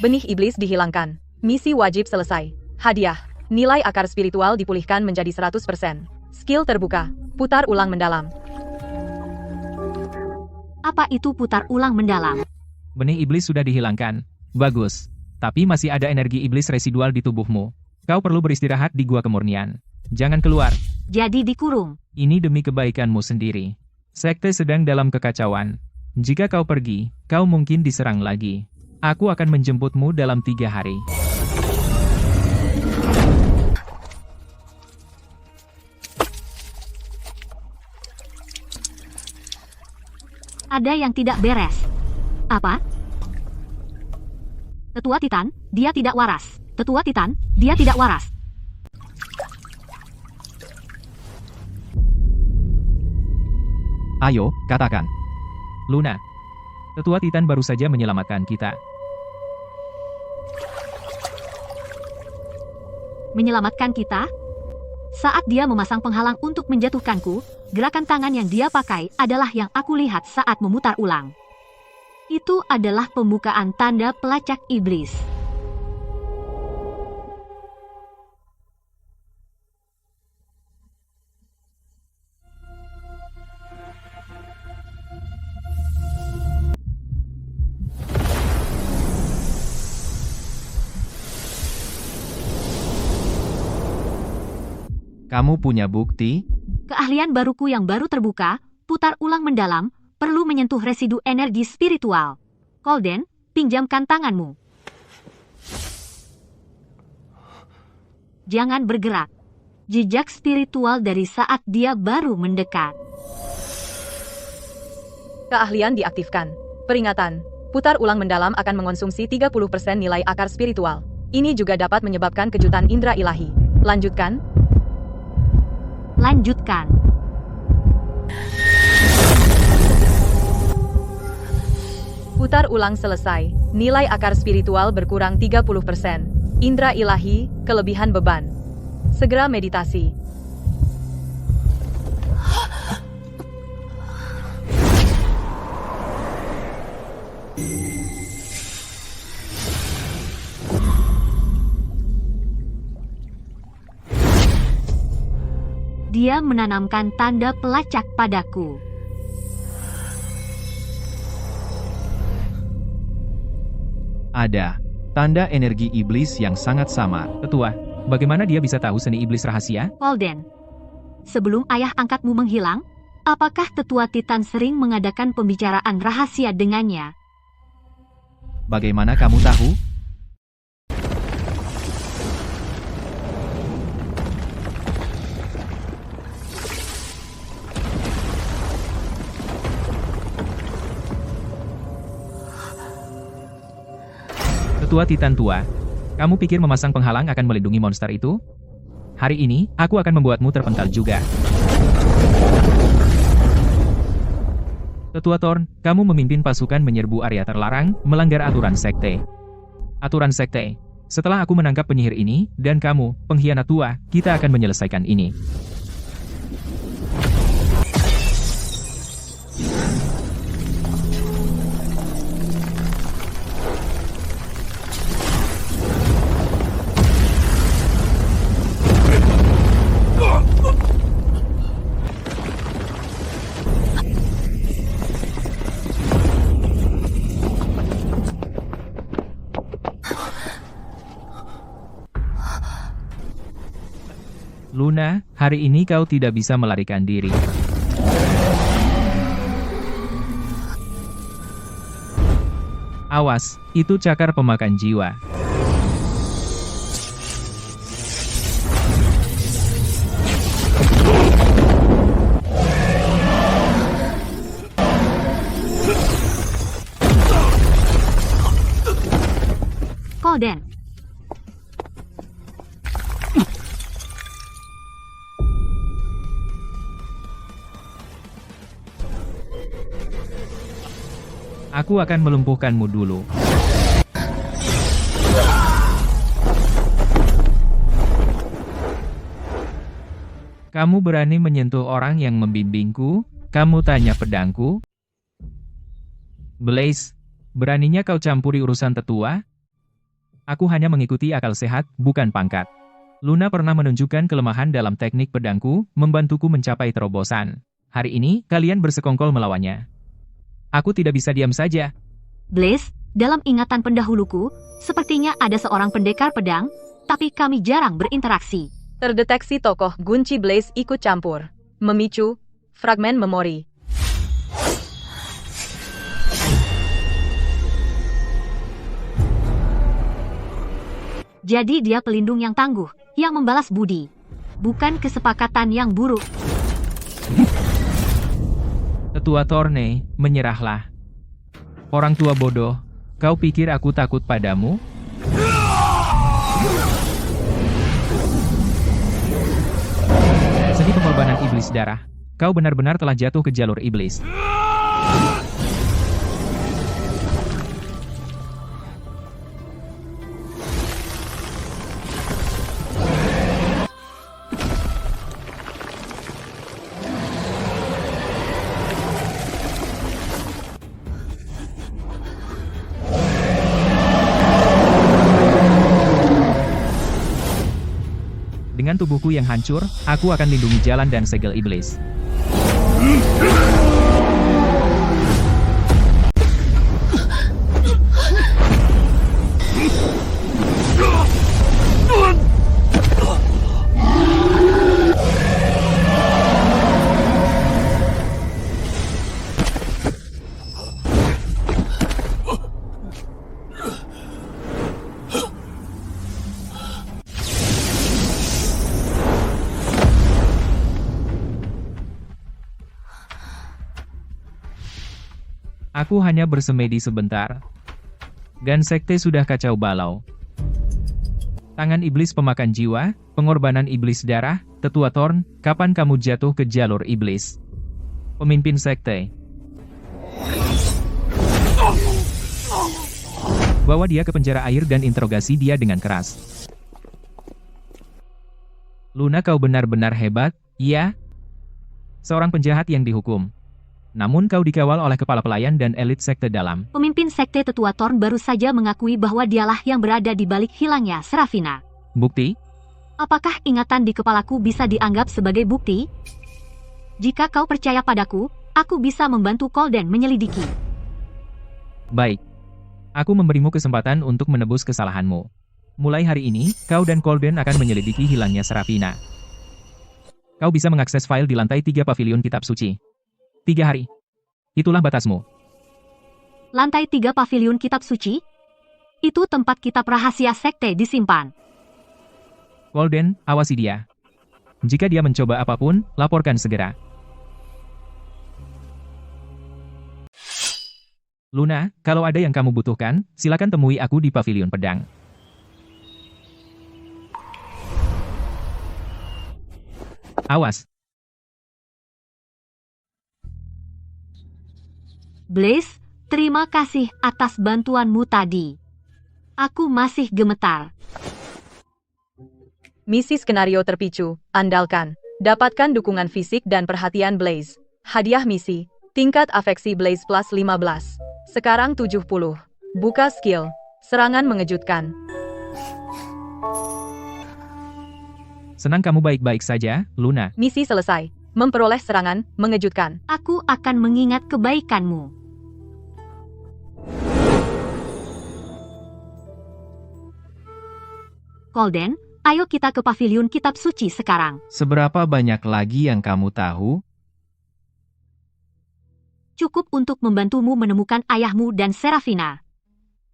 Benih iblis dihilangkan. Misi wajib selesai. Hadiah. Nilai akar spiritual dipulihkan menjadi 100%. Skill terbuka. Putar ulang mendalam. Apa itu putar ulang mendalam? Benih iblis sudah dihilangkan. Bagus. Tapi masih ada energi iblis residual di tubuhmu. Kau perlu beristirahat di gua kemurnian. Jangan keluar. Jadi dikurung. Ini demi kebaikanmu sendiri. Sekte sedang dalam kekacauan. Jika kau pergi, kau mungkin diserang lagi. Aku akan menjemputmu dalam 3 hari. Ada yang tidak beres. Apa? Tetua Titan, dia tidak waras. Tetua Titan, dia tidak waras. Ayo, katakan. Luna. Tetua Titan baru saja menyelamatkan kita. Menyelamatkan kita? Saat dia memasang penghalang untuk menjatuhkanku, gerakan tangan yang dia pakai adalah yang aku lihat saat memutar ulang. Itu adalah pembukaan tanda pelacak iblis. Kamu punya bukti? Keahlian baruku yang baru terbuka, putar ulang mendalam, perlu menyentuh residu energi spiritual. Golden, pinjamkan tanganmu. Jangan bergerak. Jejak spiritual dari saat dia baru mendekat. Keahlian diaktifkan. Peringatan. Putar ulang mendalam akan mengonsumsi 30% nilai akar spiritual. Ini juga dapat menyebabkan kejutan indera ilahi. Lanjutkan. Lanjutkan. Putar ulang selesai. Nilai akar spiritual berkurang 30%. Indra ilahi, kelebihan beban. Segera meditasi. Dia menanamkan tanda pelacak padaku. Ada tanda energi iblis yang sangat samar. Tetua, Bagaimana dia bisa tahu seni iblis rahasia? Golden. Sebelum ayah angkatmu menghilang, apakah tetua Titan sering mengadakan pembicaraan rahasia dengannya? Bagaimana kamu tahu? Tetua Titan tua, kamu pikir memasang penghalang akan melindungi monster itu? Hari ini, aku akan membuatmu terpental juga. Tetua Thorn, kamu memimpin pasukan menyerbu area terlarang, melanggar aturan sekte. Aturan sekte. Setelah aku menangkap penyihir ini, dan kamu, pengkhianat tua, kita akan menyelesaikan ini. Luna, hari ini kau tidak bisa melarikan diri. Awas, itu cakar pemakan jiwa. Golden. Aku akan melumpuhkanmu dulu. Kamu berani menyentuh orang yang membimbingku? Kamu tanya pedangku? Blaze, beraninya kau campuri urusan tetua? Aku hanya mengikuti akal sehat, bukan pangkat. Luna pernah menunjukkan kelemahan dalam teknik pedangku, membantuku mencapai terobosan. Hari ini, kalian bersekongkol melawannya. Aku tidak bisa diam saja. Blaze, dalam ingatan pendahuluku, sepertinya ada seorang pendekar pedang, tapi kami jarang berinteraksi. Terdeteksi tokoh Gunci Blaze ikut campur. Memicu fragmen memori. Jadi dia pelindung yang tangguh, yang membalas budi. Bukan kesepakatan yang buruk. Tetua Thorne, menyerahlah. Orang tua bodoh, kau pikir aku takut padamu? Seni pengorbanan iblis darah. Kau benar-benar telah jatuh ke jalur iblis. Dengan tubuhku yang hancur, aku akan lindungi jalan dan segel iblis. Aku hanya bersemedi sebentar. Dan sekte sudah kacau balau. Tangan iblis pemakan jiwa, pengorbanan iblis darah, tetua Thorn, kapan kamu jatuh ke jalur iblis? Pemimpin sekte. Bawa dia ke penjara air dan interogasi dia dengan keras. Luna, kau benar-benar hebat, iya? Seorang penjahat yang dihukum. Namun kau dikawal oleh kepala pelayan dan elit sekte dalam. Pemimpin sekte tetua Thorn baru saja mengakui bahwa dialah yang berada di balik hilangnya Serafina. Bukti? Apakah ingatan di kepalaku bisa dianggap sebagai bukti? Jika kau percaya padaku, aku bisa membantu Golden menyelidiki. Baik. Aku memberimu kesempatan untuk menebus kesalahanmu. Mulai hari ini, kau dan Golden akan menyelidiki hilangnya Serafina. Kau bisa mengakses file di lantai 3 pavilion kitab suci. 3 hari. Itulah batasmu. Lantai 3 pavilion kitab suci? Itu tempat kitab rahasia sekte disimpan. Golden, awasi dia. Jika dia mencoba apapun, laporkan segera. Luna, kalau ada yang kamu butuhkan, silakan temui aku di pavilion pedang. Awas. Blaze, terima kasih atas bantuanmu tadi. Aku masih gemetar. Misi skenario terpicu, andalkan. Dapatkan dukungan fisik dan perhatian Blaze. Hadiah misi, tingkat afeksi Blaze plus 15. Sekarang 70. Buka skill, serangan mengejutkan. Senang kamu baik-baik saja, Luna. Misi selesai. Memperoleh serangan mengejutkan. Aku akan mengingat kebaikanmu. Golden, ayo kita ke pavilion kitab suci sekarang. Seberapa banyak lagi yang kamu tahu? Cukup untuk membantumu menemukan ayahmu dan Serafina.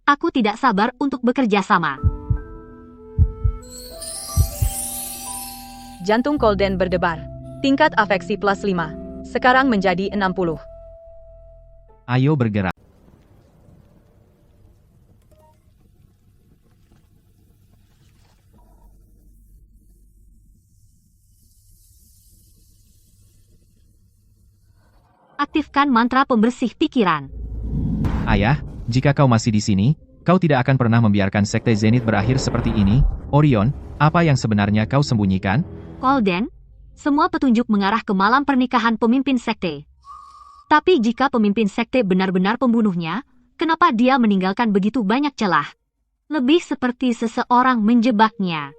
Aku tidak sabar untuk bekerja sama. Jantung Golden berdebar. Tingkat afeksi plus 5. Sekarang menjadi 60. Ayo bergerak. Aktifkan mantra pembersih pikiran. Ayah, jika kau masih di sini, kau tidak akan pernah membiarkan sekte Zenith berakhir seperti ini. Orion, apa yang sebenarnya kau sembunyikan? Golden, semua petunjuk mengarah ke malam pernikahan pemimpin sekte. Tapi jika pemimpin sekte benar-benar pembunuhnya, kenapa dia meninggalkan begitu banyak celah? Lebih seperti seseorang menjebaknya.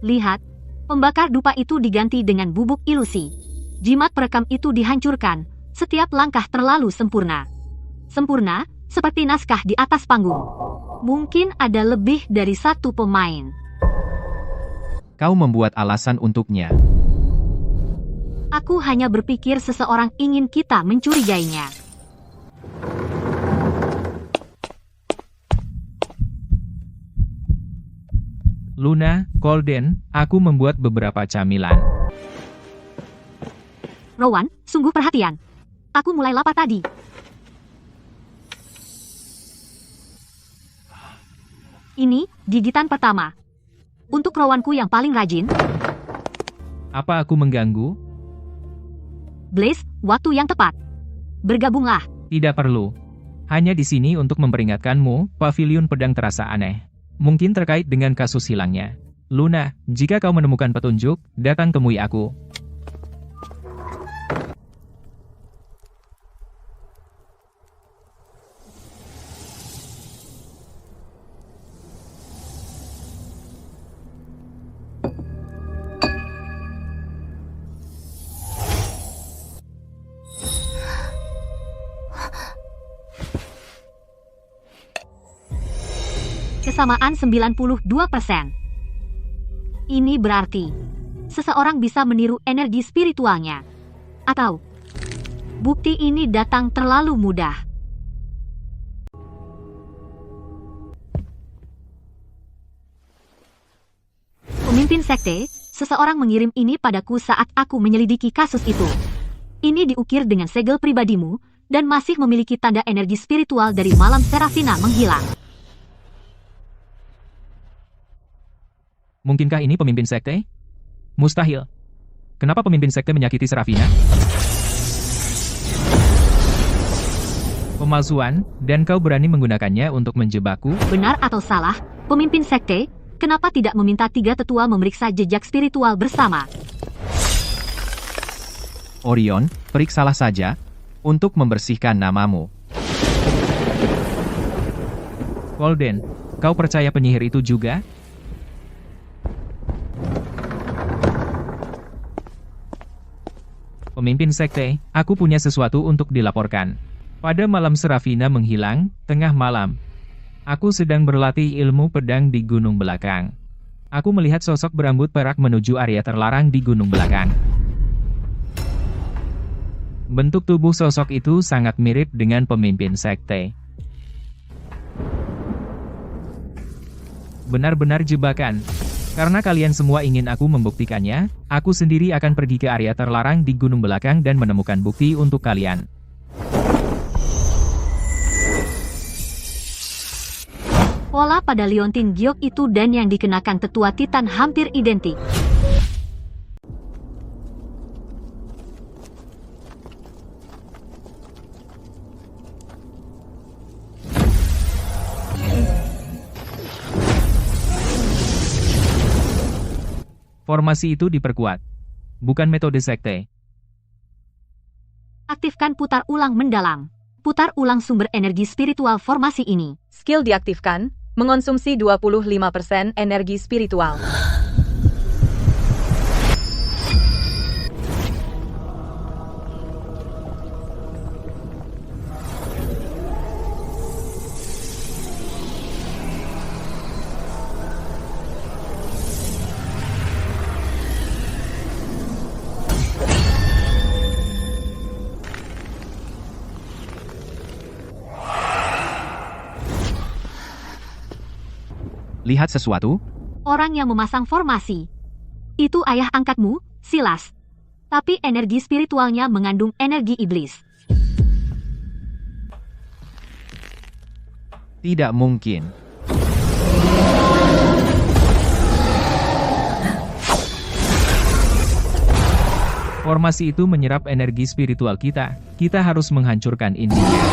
Lihat, pembakar dupa itu diganti dengan bubuk ilusi. Jimat perekam itu dihancurkan, setiap langkah terlalu sempurna. Sempurna, seperti naskah di atas panggung. Mungkin ada lebih dari satu pemain. Kau membuat alasan untuknya. Aku hanya berpikir seseorang ingin kita mencurigainya. Luna, Golden, aku membuat beberapa camilan. Rowan, sungguh perhatian. Aku mulai lapar tadi. Ini, gigitan pertama. Untuk Rowanku yang paling rajin. Apa aku mengganggu? Blaze, waktu yang tepat. Bergabunglah. Tidak perlu. Hanya di sini untuk memperingatkanmu, pavilion pedang terasa aneh. Mungkin terkait dengan kasus hilangnya. Luna, jika kau menemukan petunjuk, datang temui aku. Kesamaan 92%. Ini berarti seseorang bisa meniru energi spiritualnya. Atau bukti ini datang terlalu mudah. Pemimpin sekte, seseorang mengirim ini padaku saat aku menyelidiki kasus itu. Ini diukir dengan segel pribadimu dan masih memiliki tanda energi spiritual dari malam Serafina menghilang. Mungkinkah ini pemimpin sekte? Mustahil. Kenapa pemimpin sekte menyakiti Serafina? Pemalsuan, dan kau berani menggunakannya untuk menjebakku? Benar atau salah, pemimpin sekte, kenapa tidak meminta 3 tetua memeriksa jejak spiritual bersama? Orion, periksalah saja, untuk membersihkan namamu. Golden, kau percaya penyihir itu juga? Pemimpin sekte, aku punya sesuatu untuk dilaporkan. Pada malam Serafina menghilang, tengah malam, Aku sedang berlatih ilmu pedang di gunung belakang. Aku melihat sosok berambut perak menuju area terlarang di gunung belakang. Bentuk tubuh sosok itu sangat mirip dengan pemimpin sekte. Benar-benar jebakan. Karena kalian semua ingin aku membuktikannya, aku sendiri akan pergi ke area terlarang di gunung belakang dan menemukan bukti untuk kalian. Pola pada liontin giok itu dan yang dikenakan tetua Titan hampir identik. Formasi itu diperkuat. Bukan metode sekte. Aktifkan putar ulang mendalam. Putar ulang sumber energi spiritual formasi ini. Skill diaktifkan, mengonsumsi 25% energi spiritual. Lihat sesuatu? Orang yang memasang formasi. Itu ayah angkatmu, Silas. Tapi energi spiritualnya mengandung energi iblis. Tidak mungkin. Formasi itu menyerap energi spiritual kita. Kita harus menghancurkan intinya.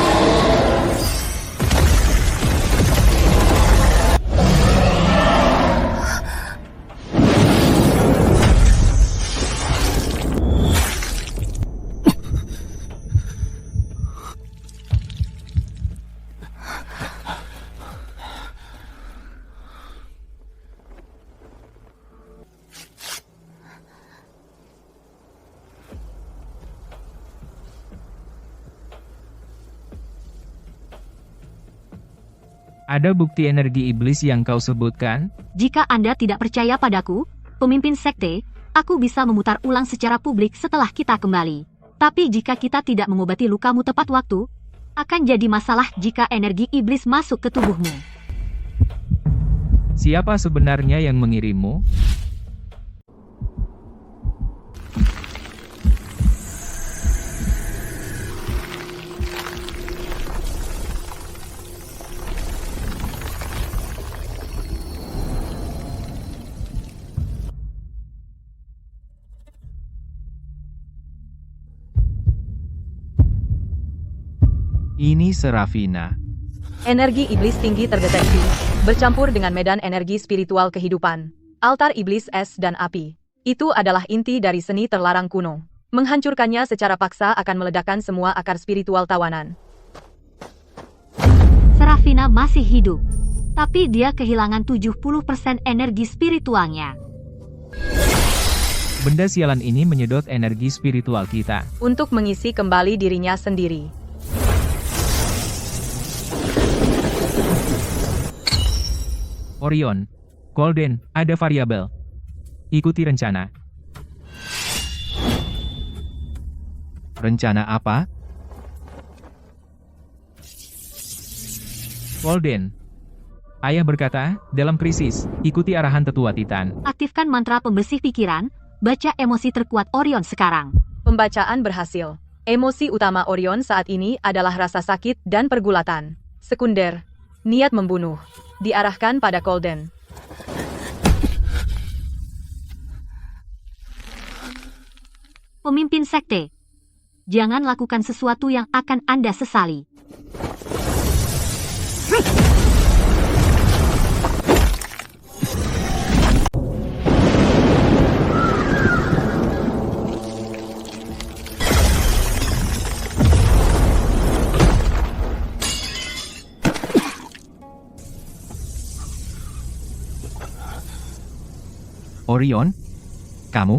Ada bukti energi iblis yang kau sebutkan? Jika Anda tidak percaya padaku, pemimpin sekte, aku bisa memutar ulang secara publik setelah kita kembali. Tapi jika kita tidak mengobati lukamu tepat waktu, akan jadi masalah jika energi iblis masuk ke tubuhmu. Siapa sebenarnya yang mengirimmu? Ini Serafina. Energi iblis tinggi terdeteksi, bercampur dengan medan energi spiritual kehidupan. Altar iblis es dan api. Itu adalah inti dari seni terlarang kuno. Menghancurkannya secara paksa akan meledakkan semua akar spiritual tawanan. Serafina masih hidup, tapi dia kehilangan 70% energi spiritualnya. Benda sialan ini menyedot energi spiritual kita. Untuk mengisi kembali dirinya sendiri. Orion, Golden, ada variabel. Ikuti rencana. Rencana apa? Golden. Ayah berkata, dalam krisis, ikuti arahan tetua Titan. Aktifkan mantra pembersih pikiran, baca emosi terkuat Orion sekarang. Pembacaan berhasil. Emosi utama Orion saat ini adalah rasa sakit dan pergulatan. Sekunder, niat membunuh. Diarahkan pada Golden. Pemimpin sekte, jangan lakukan sesuatu yang akan Anda sesali. Orion? Kamu?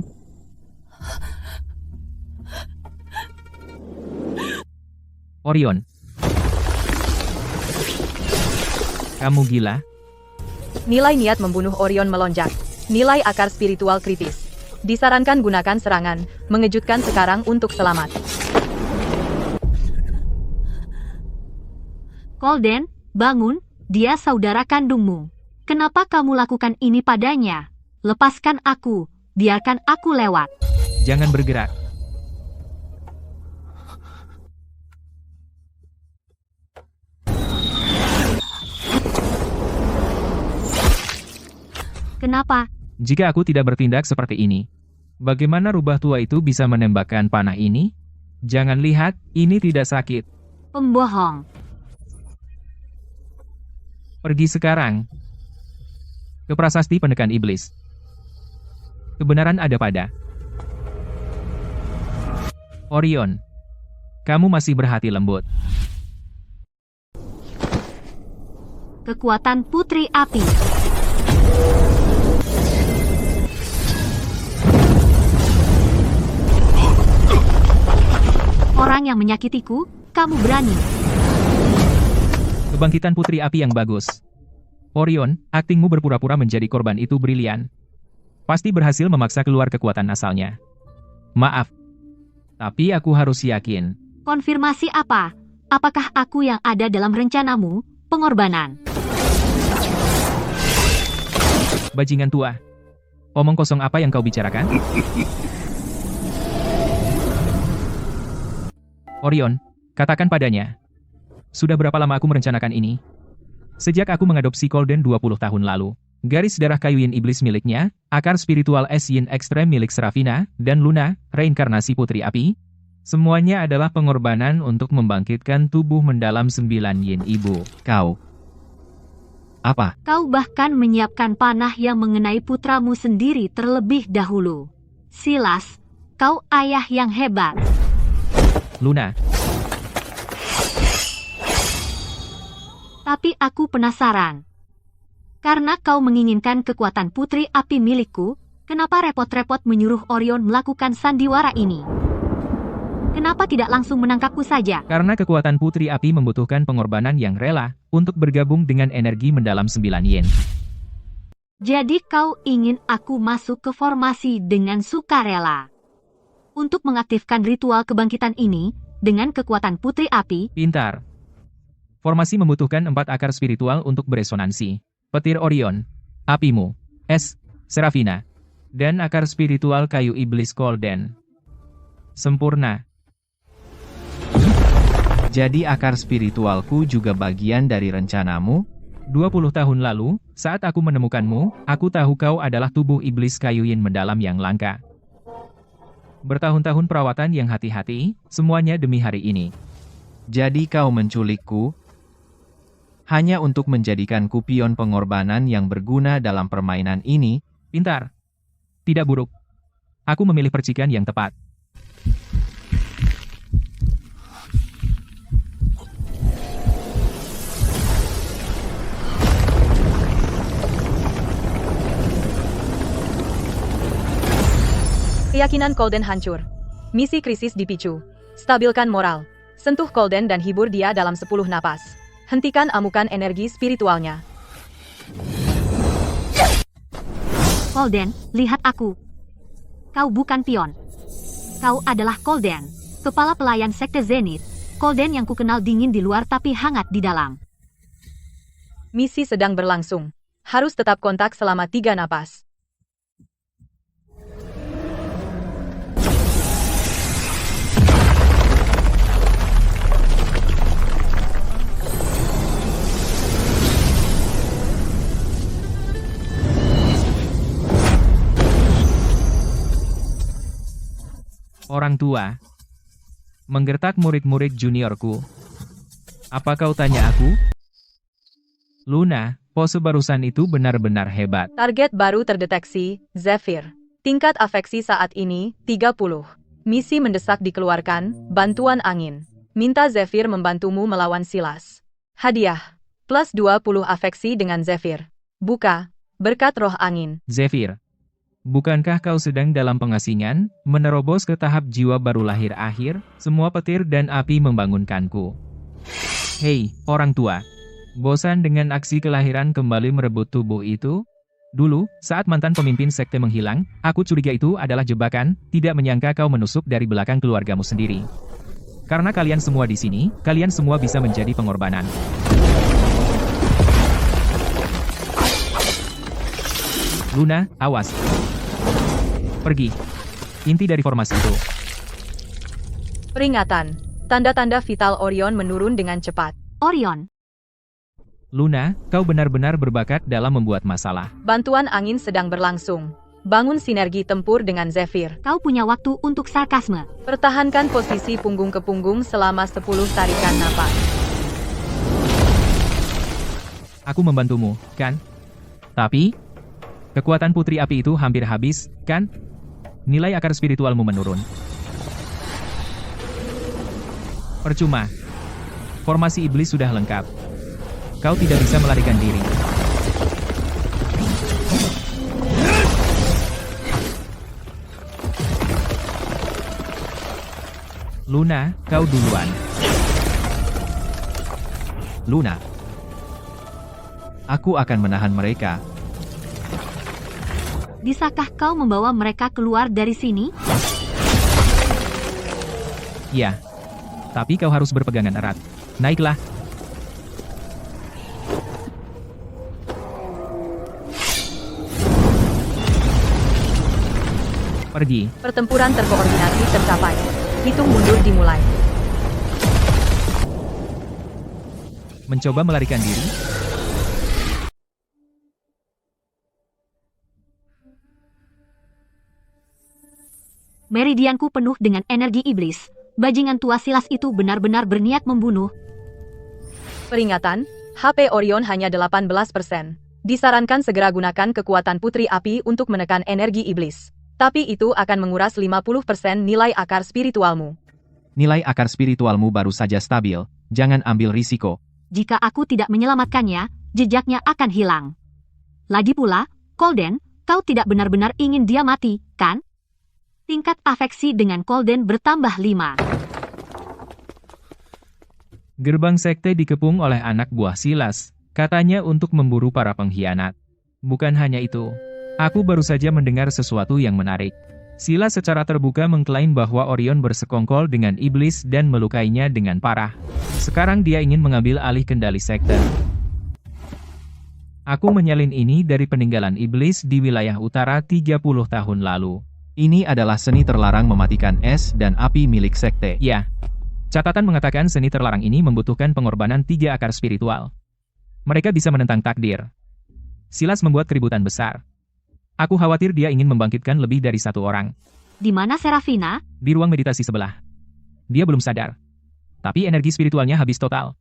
Orion. Kamu gila? Nilai niat membunuh Orion melonjak. Nilai akar spiritual kritis. Disarankan gunakan serangan, mengejutkan sekarang untuk selamat. Colden, bangun, dia saudara kandungmu. Kenapa kamu lakukan ini padanya? Lepaskan aku, biarkan aku lewat. Jangan bergerak. Kenapa? Jika aku tidak bertindak seperti ini, bagaimana rubah tua itu bisa menembakkan panah ini? Jangan lihat, ini tidak sakit. Pembohong. Pergi sekarang. Ke prasasti penekan iblis. Kebenaran ada pada Orion. Kamu masih berhati lembut. Kekuatan Putri Api. Orang yang menyakitiku, kamu berani. Kebangkitan Putri Api yang bagus. Orion, aktingmu berpura-pura menjadi korban itu brilian. Pasti berhasil memaksa keluar kekuatan asalnya. Maaf. Tapi aku harus yakin. Konfirmasi apa? Apakah aku yang ada dalam rencanamu, pengorbanan? Bajingan tua. Omong kosong apa yang kau bicarakan? Orion, katakan padanya. Sudah berapa lama aku merencanakan ini? Sejak aku mengadopsi Colden 20 tahun lalu. Garis darah kayu yin iblis miliknya, akar spiritual es yin ekstrem milik Serafina, dan Luna, reinkarnasi Putri Api. Semuanya adalah pengorbanan untuk membangkitkan tubuh mendalam 9 yin ibu. Kau. Apa? Kau bahkan menyiapkan panah yang mengenai putramu sendiri terlebih dahulu. Silas, kau ayah yang hebat. Luna, Tapi aku penasaran. Karena kau menginginkan kekuatan Putri Api milikku, kenapa repot-repot menyuruh Orion melakukan sandiwara ini? Kenapa tidak langsung menangkapku saja? karena kekuatan Putri Api membutuhkan pengorbanan yang rela untuk bergabung dengan energi mendalam 9 yin. Jadi kau ingin aku masuk ke formasi dengan sukarela. Untuk mengaktifkan ritual kebangkitan ini, dengan kekuatan Putri Api, Pintar. Formasi membutuhkan 4 akar spiritual untuk beresonansi. Petir Orion, apimu, es, Serafina, dan akar spiritual kayu iblis Colden. Sempurna. Jadi akar spiritualku juga bagian dari rencanamu? 20 tahun lalu, saat aku menemukanmu, aku tahu kau adalah tubuh iblis kayu yin mendalam yang langka. Bertahun-tahun perawatan yang hati-hati, semuanya demi hari ini. Jadi kau menculikku? Hanya untuk menjadikanku pion pengorbanan yang berguna dalam permainan ini? Pintar. Tidak buruk. Aku memilih percikan yang tepat. Keyakinan Colden hancur. Misi krisis dipicu. Stabilkan moral. Sentuh Colden dan hibur dia dalam 10 napas. Hentikan amukan energi spiritualnya. Colden, lihat aku. Kau bukan pion. Kau adalah Colden, kepala pelayan Sekte Zenith. Colden yang kukenal dingin di luar tapi hangat di dalam. Misi sedang berlangsung. Harus tetap kontak selama 3 napas. Orang tua. Menggertak murid-murid juniorku. Apa kau tanya aku? Luna, pose barusan itu benar-benar hebat. Target baru terdeteksi, Zephyr. Tingkat afeksi saat ini, 30. Misi mendesak dikeluarkan, bantuan angin. Minta Zephyr membantumu melawan Silas. Hadiah. Plus 20 afeksi dengan Zephyr. Buka. Berkat roh angin. Zephyr. Bukankah kau sedang dalam pengasingan, menerobos ke tahap jiwa baru lahir akhir, semua petir dan api membangunkanku. Hei, orang tua. Bosan dengan aksi kelahiran kembali merebut tubuh itu? Dulu, saat mantan pemimpin sekte menghilang, aku curiga itu adalah jebakan, tidak menyangka kau menusuk dari belakang keluargamu sendiri. Karena kalian semua di sini, kalian semua bisa menjadi pengorbanan. Luna, awas. Pergi. Inti dari formasi itu. Peringatan. Tanda-tanda vital Orion menurun dengan cepat. Orion, Luna, kau benar-benar berbakat dalam membuat masalah. Bantuan angin sedang berlangsung. Bangun sinergi tempur dengan Zephyr. kau punya waktu untuk sarkasme. Pertahankan posisi punggung ke punggung selama 10 tarikan napas. Aku membantumu, kan? Tapi, kekuatan putri api itu hampir habis, kan? Nilai akar spiritualmu menurun. Percuma. Formasi iblis sudah lengkap. Kau tidak bisa melarikan diri. Luna, kau duluan. Luna. Aku akan menahan mereka. Bisakah kau membawa mereka keluar dari sini? Ya. Tapi kau harus berpegangan erat. Naiklah. Pergi. Pertempuran terkoordinasi tercapai. Hitung mundur dimulai. Mencoba melarikan diri? Meridianku penuh dengan energi iblis. Bajingan tua Silas itu benar-benar berniat membunuh. Peringatan, HP Orion hanya 18%. Disarankan segera gunakan kekuatan putri api untuk menekan energi iblis. Tapi itu akan menguras 50% nilai akar spiritualmu. Nilai akar spiritualmu baru saja stabil, jangan ambil risiko. Jika aku tidak menyelamatkannya, jejaknya akan hilang. Lagi pula, Colden, kau tidak benar-benar ingin dia mati, kan? Tingkat afeksi dengan Colden bertambah 5. Gerbang sekte dikepung oleh anak buah Silas, katanya untuk memburu para pengkhianat. Bukan hanya itu. Aku baru saja mendengar sesuatu yang menarik. Silas secara terbuka mengklaim bahwa Orion bersekongkol dengan iblis dan melukainya dengan parah. Sekarang dia ingin mengambil alih kendali sekte. Aku menyalin ini dari peninggalan iblis di wilayah utara 30 tahun lalu. Ini adalah seni terlarang mematikan es dan api milik sekte. Ya, catatan mengatakan seni terlarang ini membutuhkan pengorbanan 3 akar spiritual. Mereka bisa menentang takdir. Silas membuat keributan besar. Aku khawatir dia ingin membangkitkan lebih dari 1 orang. Di mana Serafina? Di ruang meditasi sebelah. Dia belum sadar. Tapi energi spiritualnya habis total.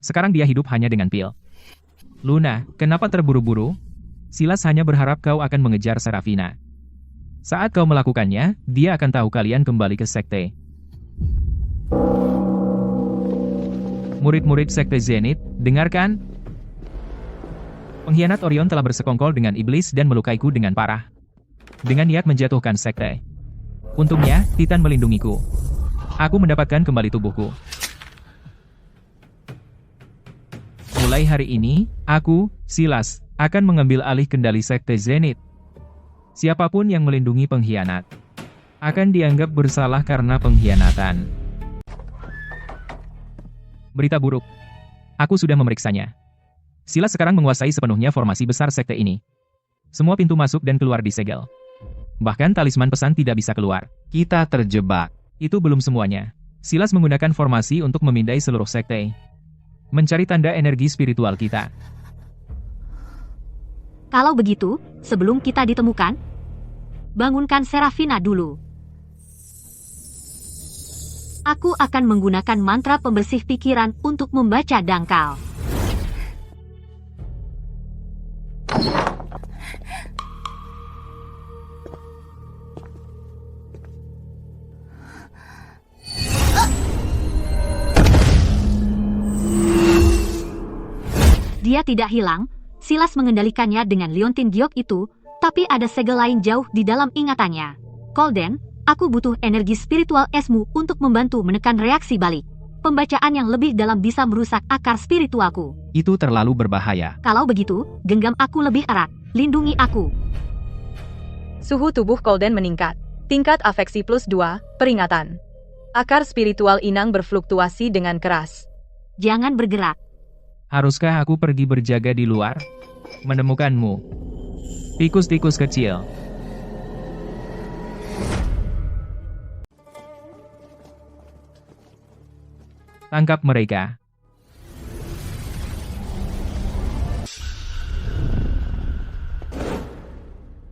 Sekarang dia hidup hanya dengan pil. Luna, kenapa terburu-buru? Silas hanya berharap kau akan mengejar Serafina. Saat kau melakukannya, dia akan tahu kalian kembali ke sekte. Murid-murid sekte Zenith, dengarkan. Pengkhianat Orion telah bersekongkol dengan iblis dan melukaiku dengan parah. Dengan niat menjatuhkan sekte. Untungnya, Titan melindungiku. Aku mendapatkan kembali tubuhku. Mulai hari ini, aku, Silas, akan mengambil alih kendali sekte Zenith. Siapapun yang melindungi pengkhianat akan dianggap bersalah karena pengkhianatan. Berita buruk. Aku sudah memeriksanya. Silas sekarang menguasai sepenuhnya formasi besar sekte ini. Semua pintu masuk dan keluar disegel. Bahkan talisman pesan tidak bisa keluar. Kita terjebak. Itu belum semuanya. Silas menggunakan formasi untuk memindai seluruh sekte. Mencari tanda energi spiritual kita. Kalau begitu, sebelum kita ditemukan, bangunkan Serafina dulu. Aku akan menggunakan mantra pembersih pikiran untuk membaca dangkal. Dia tidak hilang. Silas mengendalikannya dengan liontin giok itu, tapi ada segel lain jauh di dalam ingatannya. Colden, aku butuh energi spiritual esmu untuk membantu menekan reaksi balik. Pembacaan yang lebih dalam bisa merusak akar spiritualku. Itu terlalu berbahaya. Kalau begitu, genggam aku lebih erat. Lindungi aku. Suhu tubuh Golden meningkat. Tingkat afeksi +2, peringatan. Akar spiritual inang berfluktuasi dengan keras. Jangan bergerak. Haruskah aku pergi berjaga di luar? Menemukanmu. Tikus-tikus kecil. Tangkap mereka.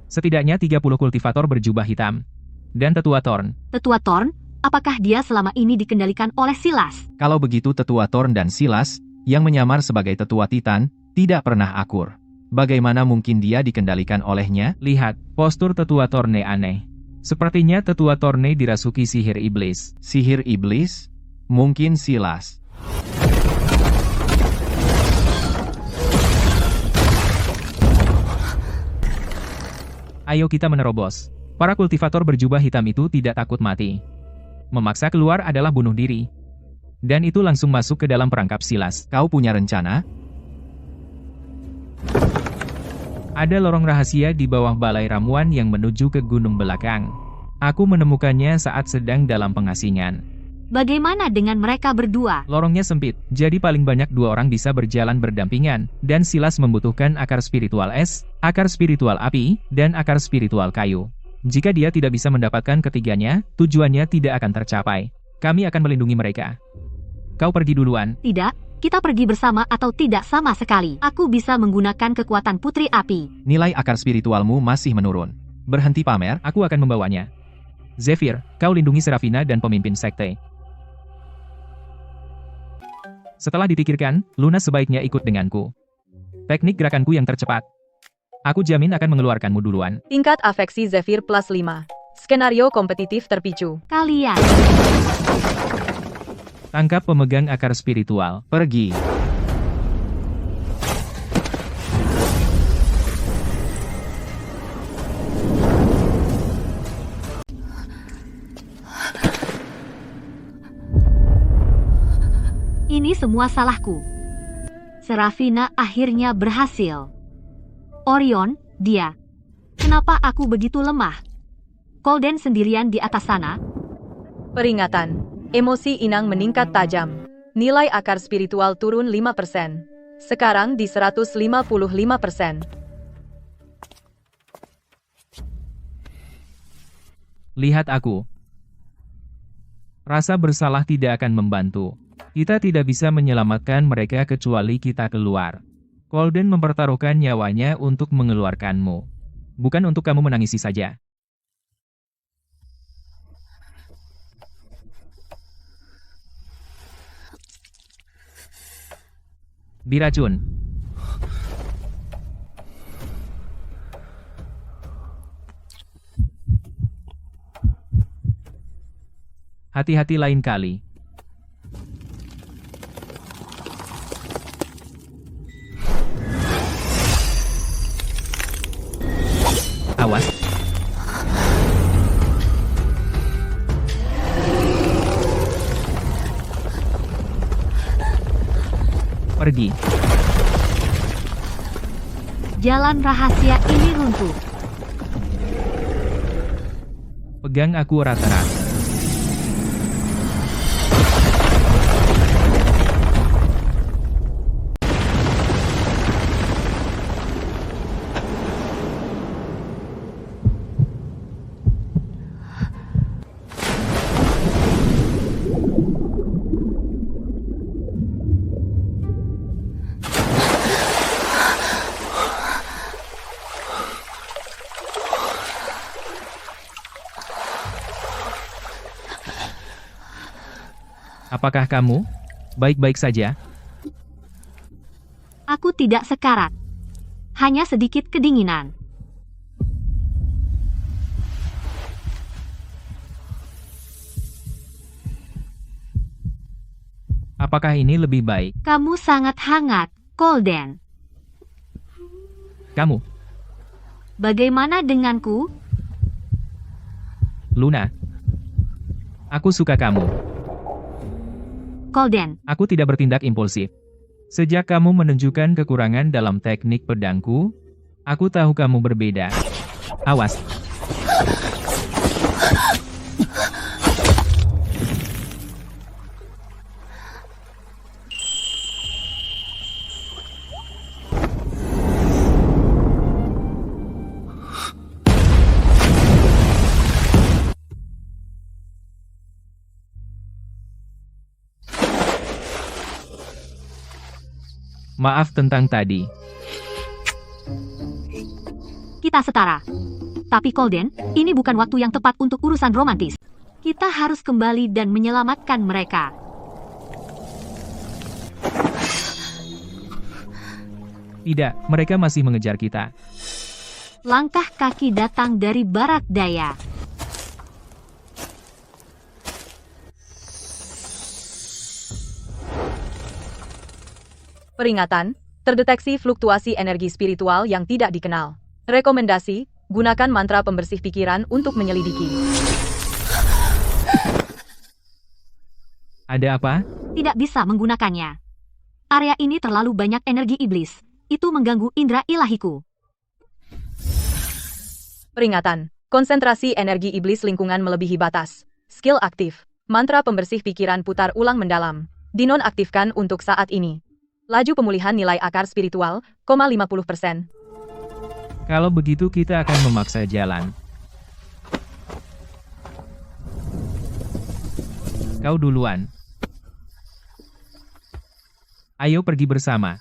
Setidaknya 30 kultivator berjubah hitam. Dan Tetua Thorn. Tetua Thorn, apakah dia selama ini dikendalikan oleh Silas? Kalau begitu Tetua Thorn dan Silas, yang menyamar sebagai Tetua Titan, tidak pernah akur. Bagaimana mungkin dia dikendalikan olehnya? Lihat, postur Tetua Thorne aneh. Sepertinya Tetua Thorne dirasuki sihir iblis. Sihir iblis? Mungkin Silas. Ayo kita menerobos. Para kultivator berjubah hitam itu tidak takut mati. Memaksa keluar adalah bunuh diri. Dan itu langsung masuk ke dalam perangkap Silas. Kau punya rencana? Ada lorong rahasia di bawah balai ramuan yang menuju ke gunung belakang. Aku menemukannya saat sedang dalam pengasingan. Bagaimana dengan mereka berdua? Lorongnya sempit, jadi paling banyak 2 orang bisa berjalan berdampingan, dan Silas membutuhkan akar spiritual es, akar spiritual api, dan akar spiritual kayu. Jika dia tidak bisa mendapatkan ketiganya, tujuannya tidak akan tercapai. Kami akan melindungi mereka. Kau pergi duluan. Tidak, kita pergi bersama atau tidak sama sekali. Aku bisa menggunakan kekuatan Putri Api. Nilai akar spiritualmu masih menurun. Berhenti pamer? Aku akan membawanya. Zephyr, kau lindungi Serafina dan pemimpin sekte. Setelah dipikirkan, Luna sebaiknya ikut denganku. Teknik gerakanku yang tercepat. Aku jamin akan mengeluarkanmu duluan. Tingkat afeksi Zephyr +5. Skenario kompetitif terpicu. Kalian. Tangkap pemegang akar spiritual. Pergi. Ini semua salahku. Serafina akhirnya berhasil. Orion, dia. Kenapa aku begitu lemah? Golden sendirian di atas sana. Peringatan. Emosi inang meningkat tajam. Nilai akar spiritual turun 5%. Sekarang di 155%. Lihat aku. Rasa bersalah tidak akan membantu. Kita tidak bisa menyelamatkan mereka kecuali kita keluar. Golden mempertaruhkan nyawanya untuk mengeluarkanmu. Bukan untuk kamu menangisi saja. Diracun. Hati-hati lain kali. Awas. Pergi. Jalan rahasia ini runtuh. Pegang aku erat-erat. Apakah kamu baik-baik saja? Aku tidak sekarat. Hanya sedikit kedinginan. Apakah ini lebih baik? Kamu sangat hangat, Golden. Kamu, Bagaimana denganku? Luna. Aku suka kamu. Golden. Aku tidak bertindak impulsif. Sejak kamu menunjukkan kekurangan dalam teknik pedangku, aku tahu kamu berbeda. Awas. Maaf tentang tadi. Kita setara. Tapi Golden, ini bukan waktu yang tepat untuk urusan romantis. Kita harus kembali dan menyelamatkan mereka. Tidak, mereka masih mengejar kita. Langkah kaki datang dari barat daya. Peringatan, terdeteksi fluktuasi energi spiritual yang tidak dikenal. Rekomendasi, gunakan mantra pembersih pikiran untuk menyelidiki. Ada apa? Tidak bisa menggunakannya. Area ini terlalu banyak energi iblis. Itu mengganggu indera ilahiku. Peringatan, konsentrasi energi iblis lingkungan melebihi batas. Skill aktif, mantra pembersih pikiran putar ulang mendalam. Dinonaktifkan untuk saat ini. Laju pemulihan nilai akar spiritual, 50%. Kalau begitu kita akan memaksa jalan. Kau duluan. Ayo pergi bersama.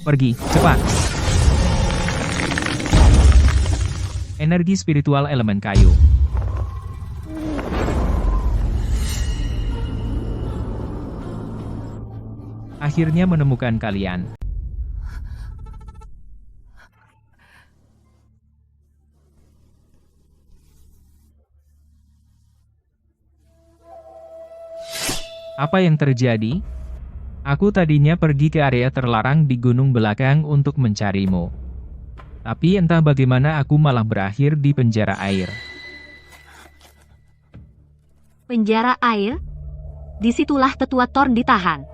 Pergi, cepat. Energi spiritual elemen kayu. Akhirnya menemukan kalian. Apa yang terjadi? Aku tadinya pergi ke area terlarang di gunung belakang untuk mencarimu. Tapi entah bagaimana aku malah berakhir di penjara air. Penjara air? Disitulah tetua Thorn ditahan.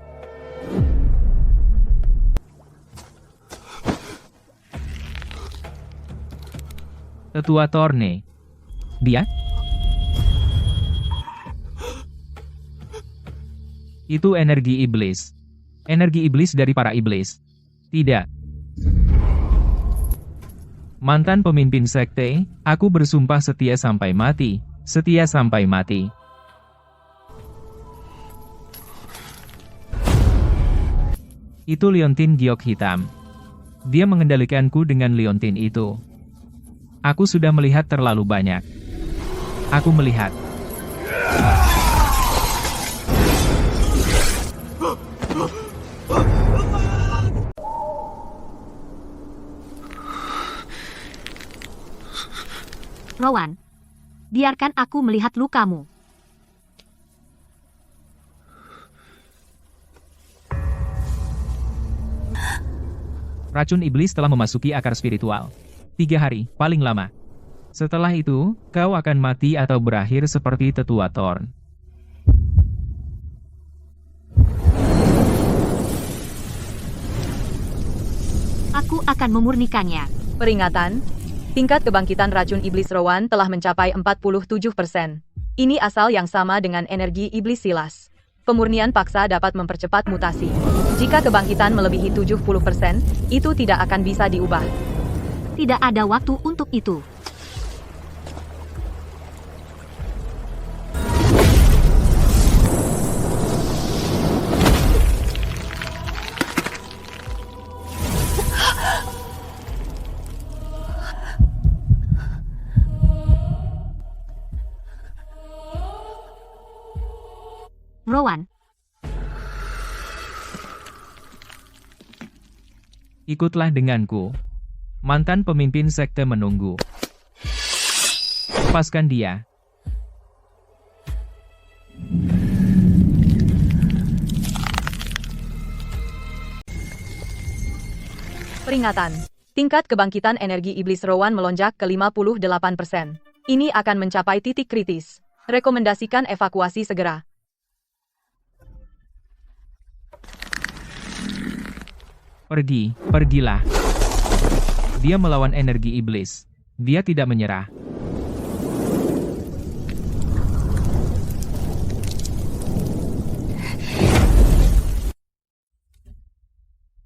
Tetua Thorne. Dia? Itu energi iblis. Energi iblis dari para iblis. Tidak. Mantan pemimpin sekte, aku bersumpah setia sampai mati. Setia sampai mati. Itu liontin giok hitam. Dia mengendalikanku dengan liontin itu. Aku sudah melihat terlalu banyak. Aku melihat. Rowan, biarkan aku melihat lukamu. Racun iblis telah memasuki akar spiritual. 3 hari, paling lama. Setelah itu, kau akan mati atau berakhir seperti tetua Thorn. Aku akan memurnikannya. Peringatan, tingkat kebangkitan racun iblis Rowan telah mencapai 47%. Ini asal yang sama dengan energi iblis Silas. Pemurnian paksa dapat mempercepat mutasi. Jika kebangkitan melebihi 70%, itu tidak akan bisa diubah. Tidak ada waktu untuk itu. Rowan, Ikutlah denganku. Mantan pemimpin sekte menunggu. Lepaskan dia. Peringatan. Tingkat kebangkitan energi iblis Rowan melonjak ke 58%. Ini akan mencapai titik kritis. Rekomendasikan evakuasi segera. Pergilah. Dia melawan energi iblis. Dia tidak menyerah.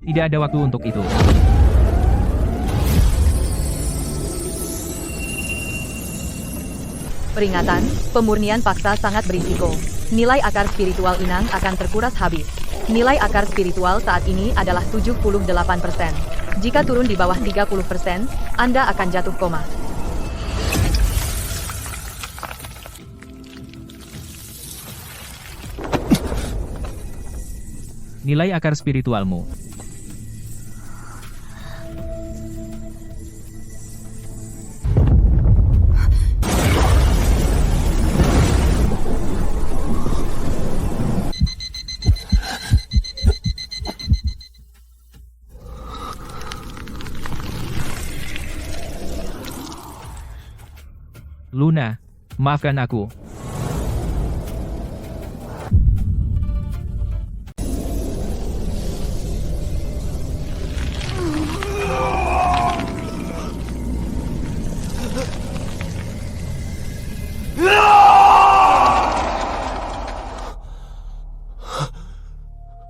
Tidak ada waktu untuk itu. Peringatan, pemurnian paksa sangat berisiko. Nilai akar spiritual Inang akan terkuras habis. Nilai akar spiritual saat ini adalah 78%. Jika turun di bawah 30%, Anda akan jatuh koma. Nilai akar spiritualmu. Luna, maafkan aku.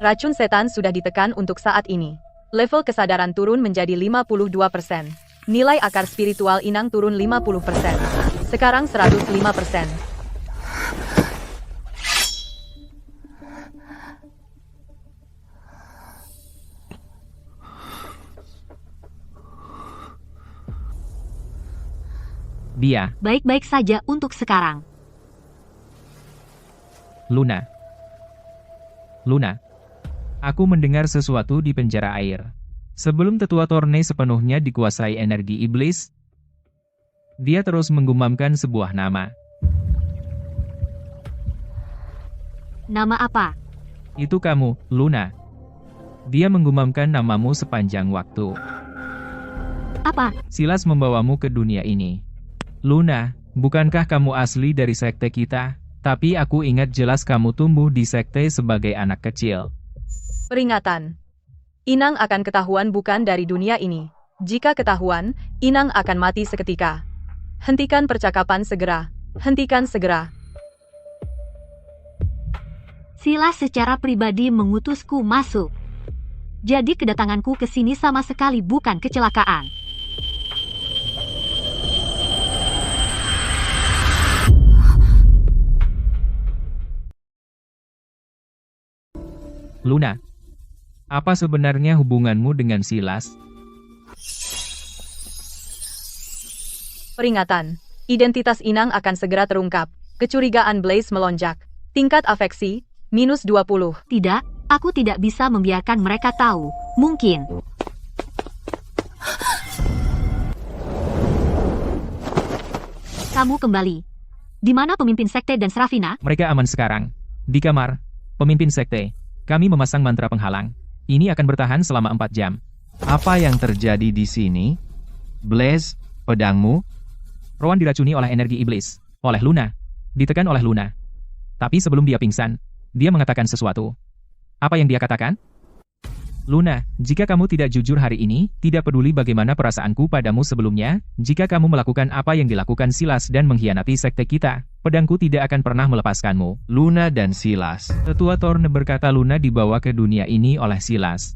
Racun setan sudah ditekan untuk saat ini. Level kesadaran turun menjadi 52%. Nilai akar spiritual Inang turun 50%. Sekarang 105%. Dia, Baik-baik saja untuk sekarang. Luna. Aku mendengar sesuatu di penjara air. Sebelum tetua Torne sepenuhnya dikuasai energi iblis, dia terus menggumamkan sebuah nama. Nama apa? Itu kamu, Luna. Dia menggumamkan namamu sepanjang waktu. Apa? Silas membawamu ke dunia ini. Luna, bukankah kamu asli dari sekte kita? Tapi aku ingat jelas kamu tumbuh di sekte sebagai anak kecil. Peringatan. Inang akan ketahuan bukan dari dunia ini. Jika ketahuan, Inang akan mati seketika. Hentikan percakapan segera. Hentikan segera. Silas secara pribadi mengutusku masuk. Jadi kedatanganku ke sini sama sekali bukan kecelakaan. Luna, apa sebenarnya hubunganmu dengan Silas? Peringatan. Identitas Inang akan segera terungkap. Kecurigaan Blaze melonjak. Tingkat afeksi, -20. Tidak, aku tidak bisa membiarkan mereka tahu. Mungkin. Kamu kembali. Di mana pemimpin sekte dan Serafina? Mereka aman sekarang. Di kamar, pemimpin sekte. Kami memasang mantra penghalang. Ini akan bertahan selama 4 jam. Apa yang terjadi di sini? Blaze, pedangmu? Rowan diracuni oleh energi iblis. Oleh Luna. Ditekan oleh Luna. Tapi sebelum dia pingsan, dia mengatakan sesuatu. Apa yang dia katakan? Luna, jika kamu tidak jujur hari ini, tidak peduli bagaimana perasaanku padamu sebelumnya, jika kamu melakukan apa yang dilakukan Silas dan mengkhianati sekte kita, pedangku tidak akan pernah melepaskanmu. Luna dan Silas. Tetua Torne berkata Luna dibawa ke dunia ini oleh Silas.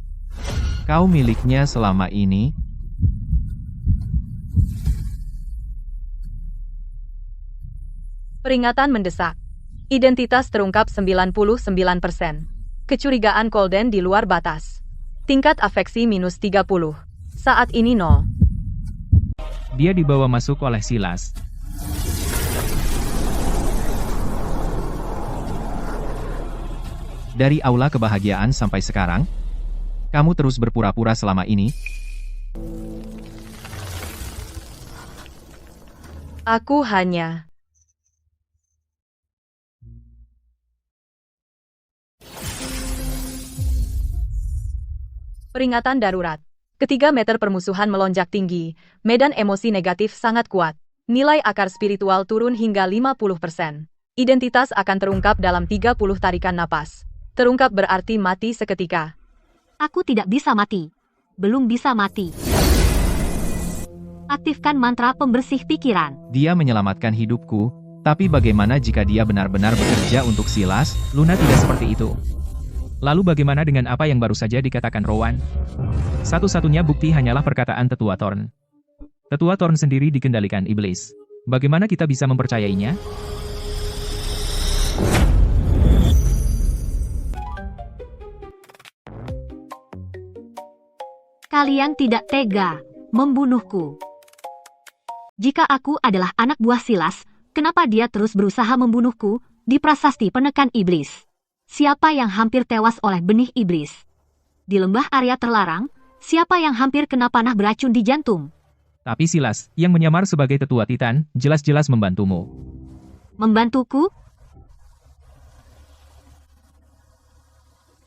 Kau miliknya selama ini? Peringatan mendesak. Identitas terungkap 99%. Kecurigaan Colden di luar batas. Tingkat afeksi -30. Saat ini 0. Dia dibawa masuk oleh Silas. Dari aula kebahagiaan sampai sekarang? Kamu terus berpura-pura selama ini? Aku hanya... Peringatan darurat. Ketiga meter permusuhan melonjak tinggi, medan emosi negatif sangat kuat. Nilai akar spiritual turun hingga 50%. Identitas akan terungkap dalam 30 tarikan napas. Terungkap berarti mati seketika. Aku tidak bisa mati. Belum bisa mati. Aktifkan mantra pembersih pikiran. Dia menyelamatkan hidupku, tapi bagaimana jika dia benar-benar bekerja untuk Silas? Luna tidak seperti itu. Lalu bagaimana dengan apa yang baru saja dikatakan Rowan? Satu-satunya bukti hanyalah perkataan Tetua Thorn. Tetua Thorn sendiri dikendalikan iblis. Bagaimana kita bisa mempercayainya? Kalian tidak tega membunuhku. Jika aku adalah anak buah Silas, kenapa dia terus berusaha membunuhku? Di prasasti penekan iblis. Siapa yang hampir tewas oleh benih iblis? Di lembah area terlarang, siapa yang hampir kena panah beracun di jantung? Tapi Silas, yang menyamar sebagai Tetua Titan, jelas-jelas membantumu. Membantuku?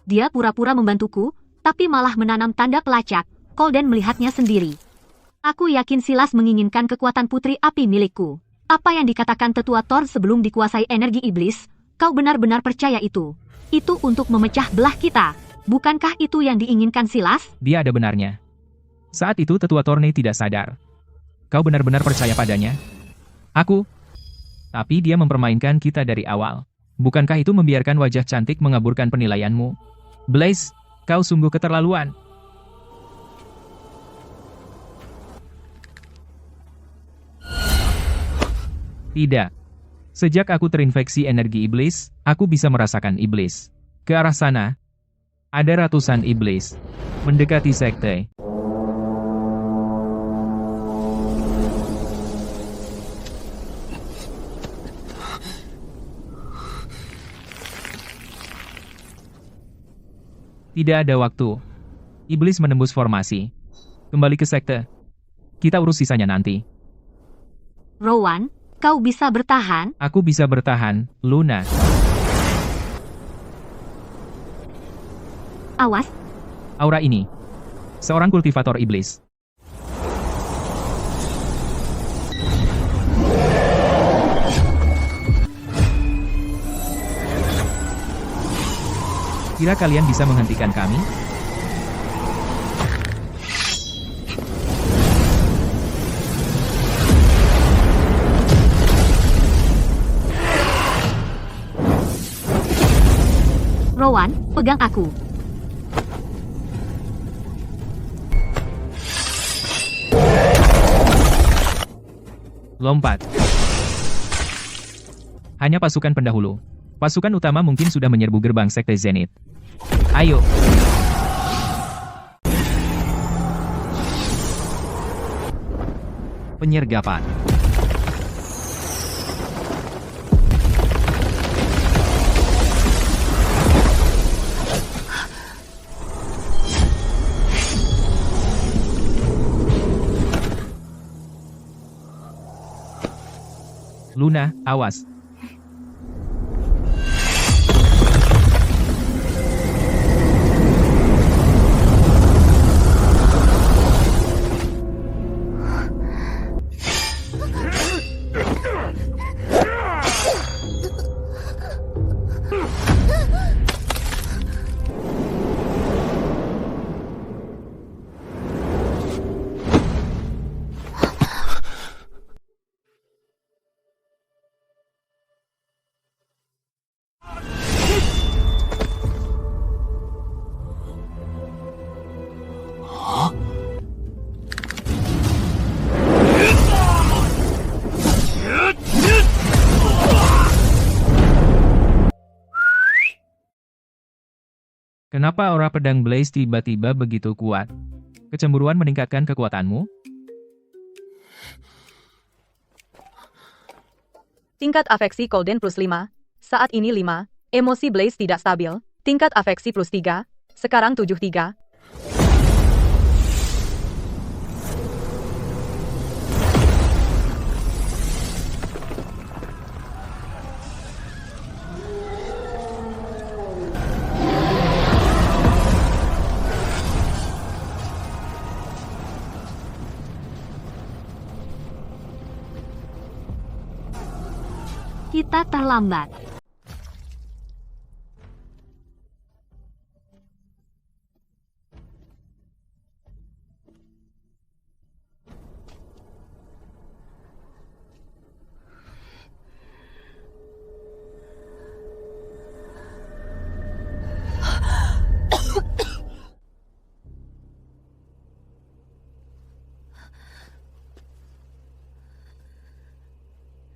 Dia pura-pura membantuku, tapi malah menanam tanda pelacak. Colden melihatnya sendiri. Aku yakin Silas menginginkan kekuatan putri api milikku. Apa yang dikatakan Tetua Thor sebelum dikuasai energi iblis? Kau benar-benar percaya itu? Itu untuk memecah belah kita. Bukankah itu yang diinginkan Silas? Dia ada benarnya. Saat itu Tetua Thorne tidak sadar. Kau benar-benar percaya padanya? Aku. Tapi dia mempermainkan kita dari awal. Bukankah itu membiarkan wajah cantik mengaburkan penilaianmu? Blaze, kau sungguh keterlaluan. Tidak. Sejak aku terinfeksi energi iblis, aku bisa merasakan iblis. Ke arah sana, ada ratusan iblis mendekati sekte. Tidak ada waktu. Iblis menembus formasi. Kembali ke sekte. Kita urus sisanya nanti. Rowan, kau bisa bertahan? Aku bisa bertahan, Luna. Awas. Aura ini. Seorang kultivator iblis. Kira kalian bisa menghentikan kami? Rowan, pegang aku. Lompat. Hanya pasukan pendahulu. Pasukan utama mungkin sudah menyerbu gerbang Sekte Zenith. Ayo. Penyergapan. Luna, awas. Kenapa aura pedang Blaze tiba-tiba begitu kuat? Kecemburuan meningkatkan kekuatanmu? Tingkat afeksi Colden plus 5. Saat ini 5. Emosi Blaze tidak stabil. Tingkat afeksi plus 3. Sekarang 73. Kita terlambat.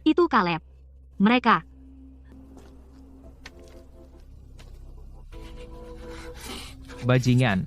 Itu Caleb. Mereka. Bajingan.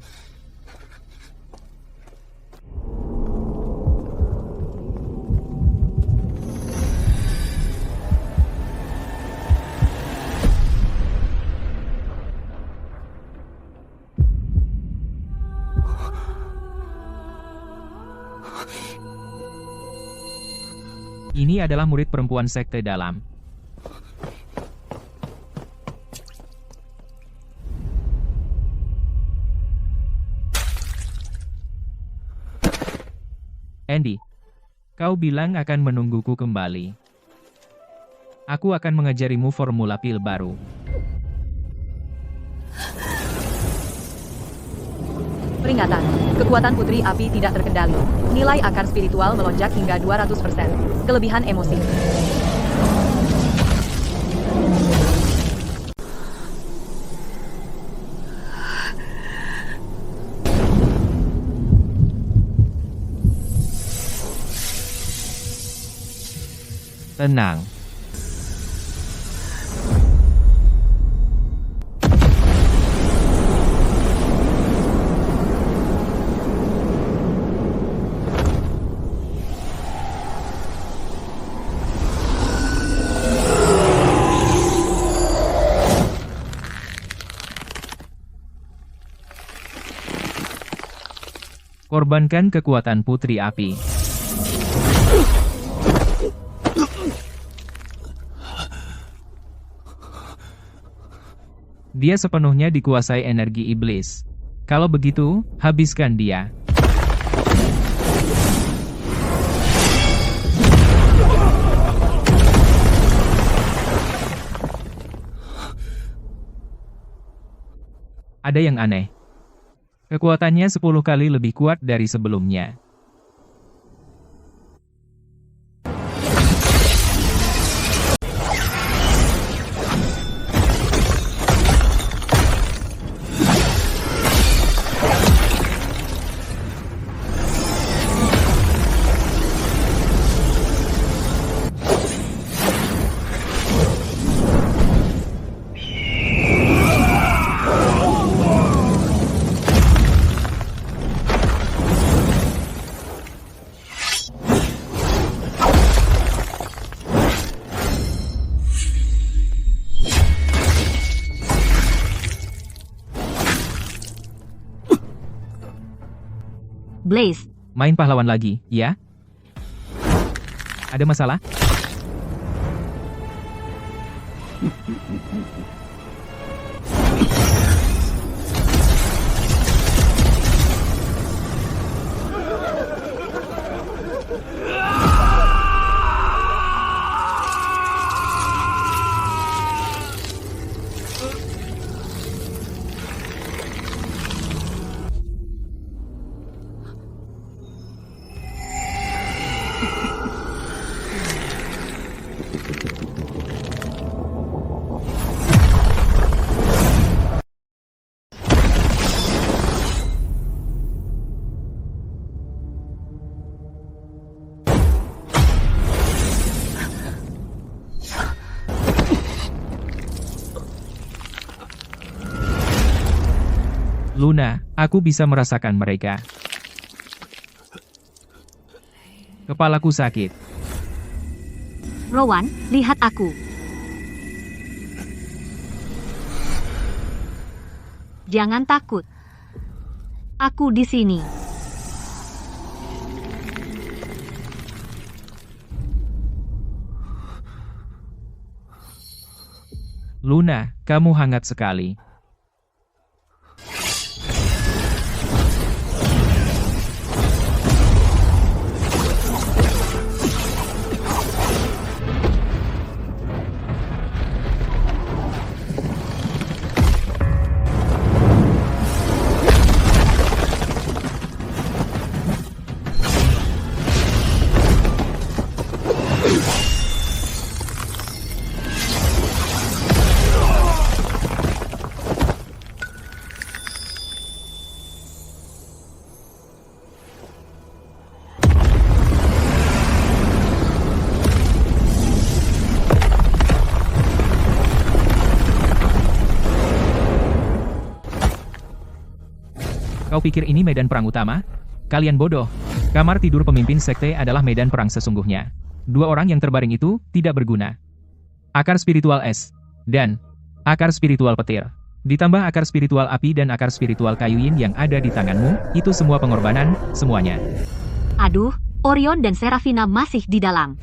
Ini adalah murid perempuan sekte dalam. Andy, kau bilang akan menungguku kembali. Aku akan mengajarimu formula pil baru. Peringatan, kekuatan Putri Api tidak terkendali. Nilai akar spiritual melonjak hingga 200%. Kelebihan emosi. Tenang. Korbankan kekuatan Putri Api. Dia sepenuhnya dikuasai energi iblis. Kalau begitu, habiskan dia. Ada yang aneh. Kekuatannya 10 kali lebih kuat dari sebelumnya. Blaze. Main pahlawan lagi, ya? Ada masalah? Luna, aku bisa merasakan mereka. Kepalaku sakit. Rowan, lihat aku. Jangan takut. Aku di sini. Luna, kamu hangat sekali. Kau pikir ini medan perang utama? Kalian bodoh. Kamar tidur pemimpin sekte adalah medan perang sesungguhnya. Dua orang yang terbaring itu tidak berguna. Akar spiritual es. Dan akar spiritual petir. Ditambah akar spiritual api dan akar spiritual kayu yin yang ada di tanganmu, itu semua pengorbanan, semuanya. Aduh, Orion dan Serafina masih di dalam.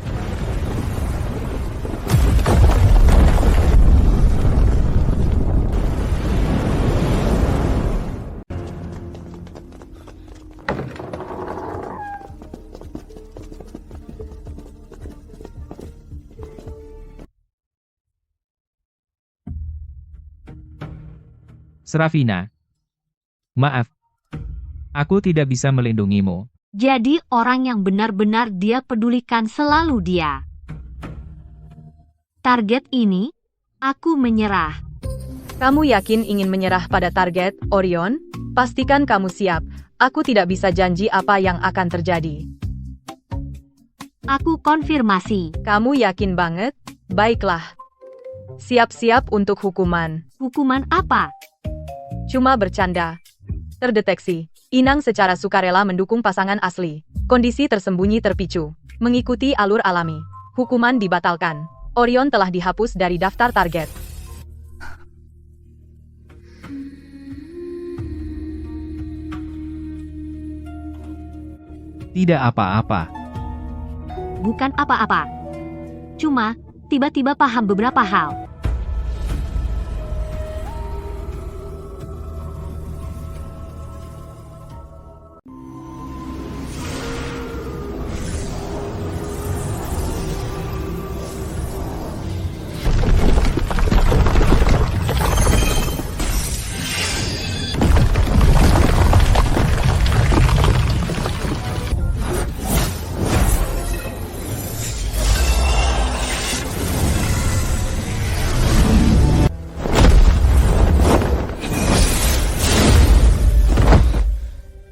Serafina. Maaf. Aku tidak bisa melindungimu. Jadi orang yang benar-benar dia pedulikan selalu dia. Target ini, aku menyerah. Kamu yakin ingin menyerah pada target, Orion? Pastikan kamu siap. Aku tidak bisa janji apa yang akan terjadi. Aku konfirmasi. Kamu yakin banget? Baiklah. Siap-siap untuk hukuman. Hukuman apa? Cuma bercanda. Terdeteksi. Inang secara sukarela mendukung pasangan asli. Kondisi tersembunyi terpicu. Mengikuti alur alami. Hukuman dibatalkan. Orion telah dihapus dari daftar target. Tidak apa-apa. Bukan apa-apa. Cuma, tiba-tiba paham beberapa hal.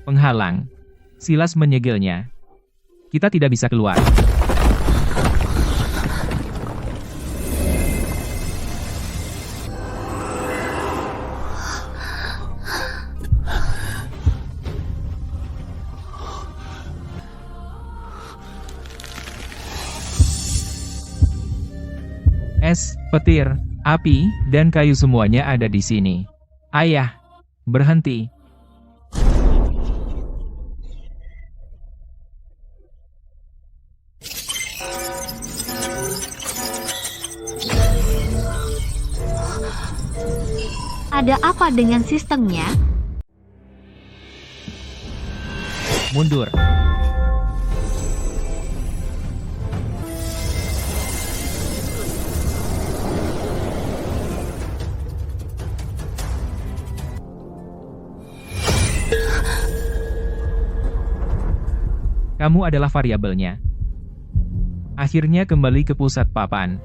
Penghalang. Silas menyegelnya. Kita tidak bisa keluar. Es, petir, api, dan kayu semuanya ada di sini. Ayah, berhenti. Ada apa dengan sistemnya? Mundur. Kamu adalah variabelnya. Akhirnya kembali ke pusat papan.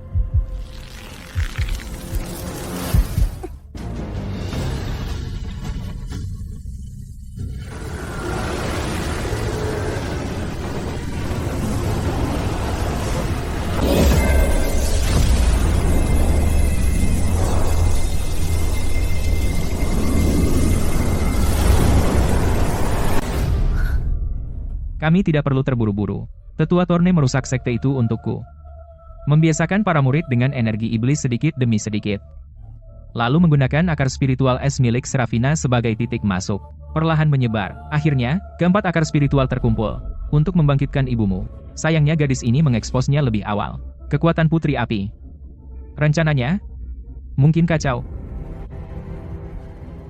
Kami tidak perlu terburu-buru. Tetua Torne merusak sekte itu untukku. Membiasakan para murid dengan energi iblis sedikit demi sedikit. Lalu menggunakan akar spiritual es milik Serafina sebagai titik masuk. Perlahan menyebar. Akhirnya, keempat akar spiritual terkumpul. Untuk membangkitkan ibumu. Sayangnya gadis ini mengeksposnya lebih awal. Kekuatan Putri Api. Rencananya, mungkin kacau.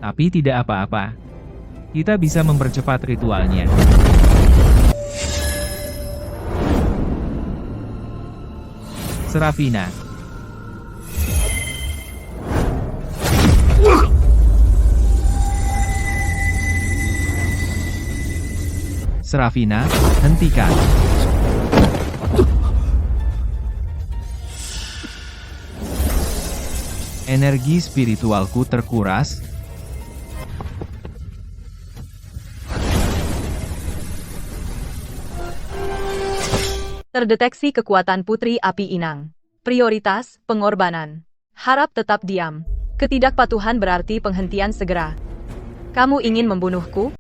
Tapi tidak apa-apa. Kita bisa mempercepat ritualnya. Serafina. Serafina, hentikan. Energi spiritualku terkuras. Terdeteksi kekuatan Putri Api Inang. Prioritas, pengorbanan. Harap tetap diam. Ketidakpatuhan berarti penghentian segera. Kamu ingin membunuhku?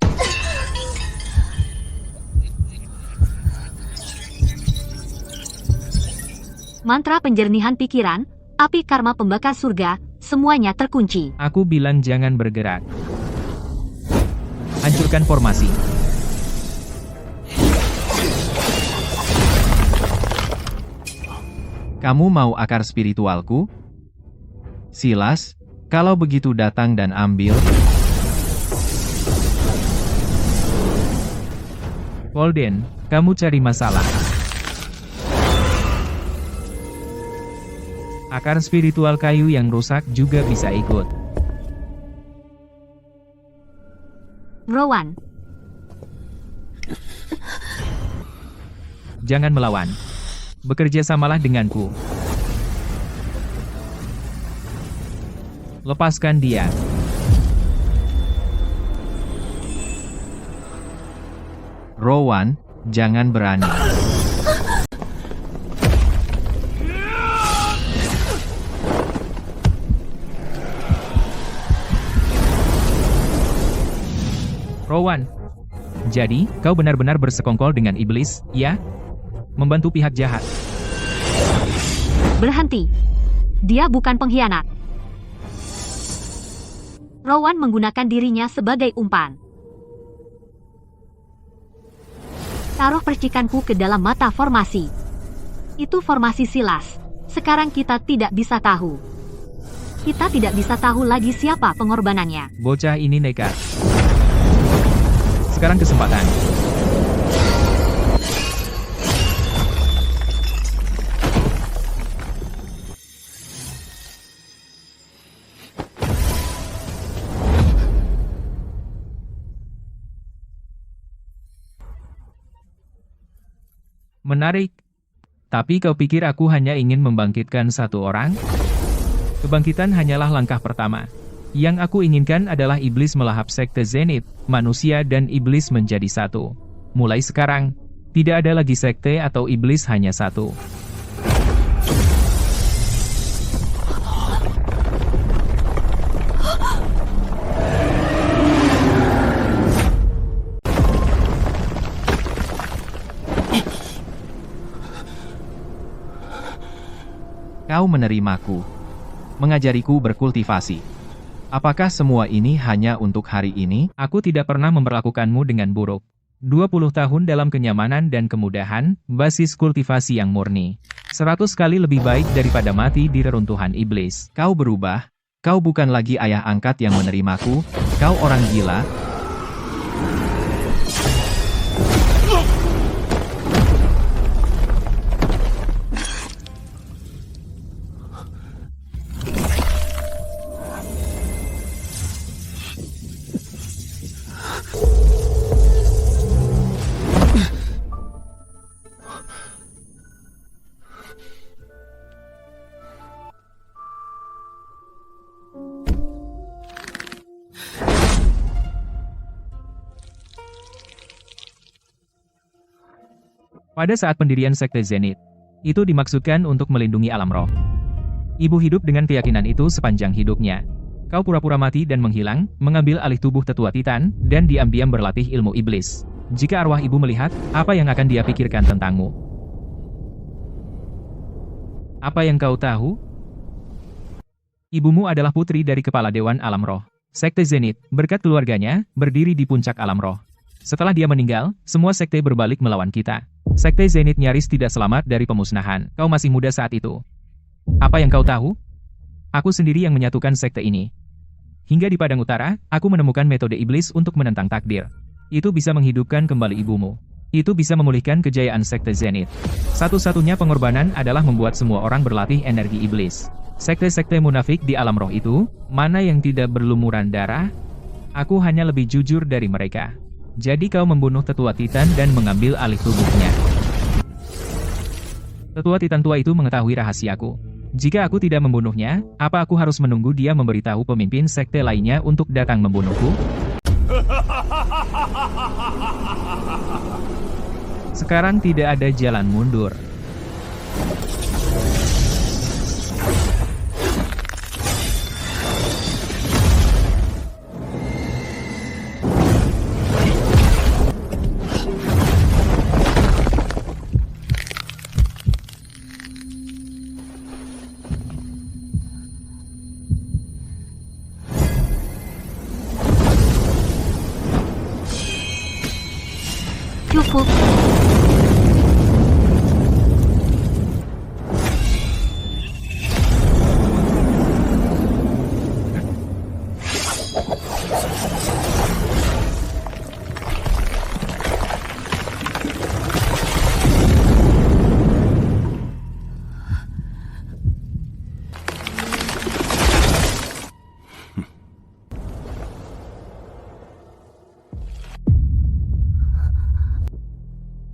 Mantra penjernihan pikiran, api karma pembakar surga, semuanya terkunci. Aku bilang jangan bergerak. Hancurkan formasi. Kamu mau akar spiritualku? Silas, kalau begitu datang dan ambil. Golden, kamu cari masalah. Akar spiritual kayu yang rusak juga bisa ikut. Rowan, Jangan melawan. Bekerja samalah denganku. Lepaskan dia. Rowan, jangan berani. Rowan. Jadi, kau benar-benar bersekongkol dengan iblis, ya? Membantu pihak jahat. berhenti. Dia bukan pengkhianat. Rowan menggunakan dirinya sebagai umpan. Taruh percikanku ke dalam mata formasi. Itu formasi Silas. Sekarang kita tidak bisa tahu. Kita tidak bisa tahu lagi siapa pengorbanannya. Bocah ini nekat. Sekarang kesempatan. Menarik. Tapi kau pikir aku hanya ingin membangkitkan satu orang? Kebangkitan hanyalah langkah pertama. Yang aku inginkan adalah iblis melahap sekte Zenith, manusia dan iblis menjadi satu. Mulai sekarang, tidak ada lagi sekte atau iblis, hanya satu. Kau menerimaku, mengajariku berkultivasi. Apakah semua ini hanya untuk hari ini? Aku tidak pernah memperlakukanmu dengan buruk. 20 tahun dalam kenyamanan dan kemudahan, basis kultivasi yang murni. 100 kali lebih baik daripada mati di reruntuhan iblis. Kau berubah, kau bukan lagi ayah angkat yang menerimaku, kau orang gila. Pada saat pendirian sekte Zenith, itu dimaksudkan untuk melindungi alam roh. Ibu hidup dengan keyakinan itu sepanjang hidupnya. Kau pura-pura mati dan menghilang, mengambil alih tubuh tetua Titan, dan diam-diam berlatih ilmu iblis. Jika arwah ibu melihat, apa yang akan dia pikirkan tentangmu? Apa yang kau tahu? Ibumu adalah putri dari kepala Dewan Alam Roh. Sekte Zenith, berkat keluarganya, berdiri di puncak alam roh. Setelah dia meninggal, semua sekte berbalik melawan kita. Sekte Zenith nyaris tidak selamat dari pemusnahan. Kau masih muda saat itu. Apa yang kau tahu? Aku sendiri yang menyatukan sekte ini. Hingga di Padang Utara, aku menemukan metode iblis untuk menentang takdir. Itu bisa menghidupkan kembali ibumu. Itu bisa memulihkan kejayaan sekte Zenith. Satu-satunya pengorbanan adalah membuat semua orang berlatih energi iblis. Sekte-sekte munafik di alam roh itu, mana yang tidak berlumuran darah? Aku hanya lebih jujur dari mereka. Jadi kau membunuh tetua Titan dan mengambil alih tubuhnya. Tetua Titan tua itu mengetahui rahasiaku. Jika aku tidak membunuhnya, apa aku harus menunggu dia memberitahu pemimpin sekte lainnya untuk datang membunuhku? Sekarang tidak ada jalan mundur. Cukup.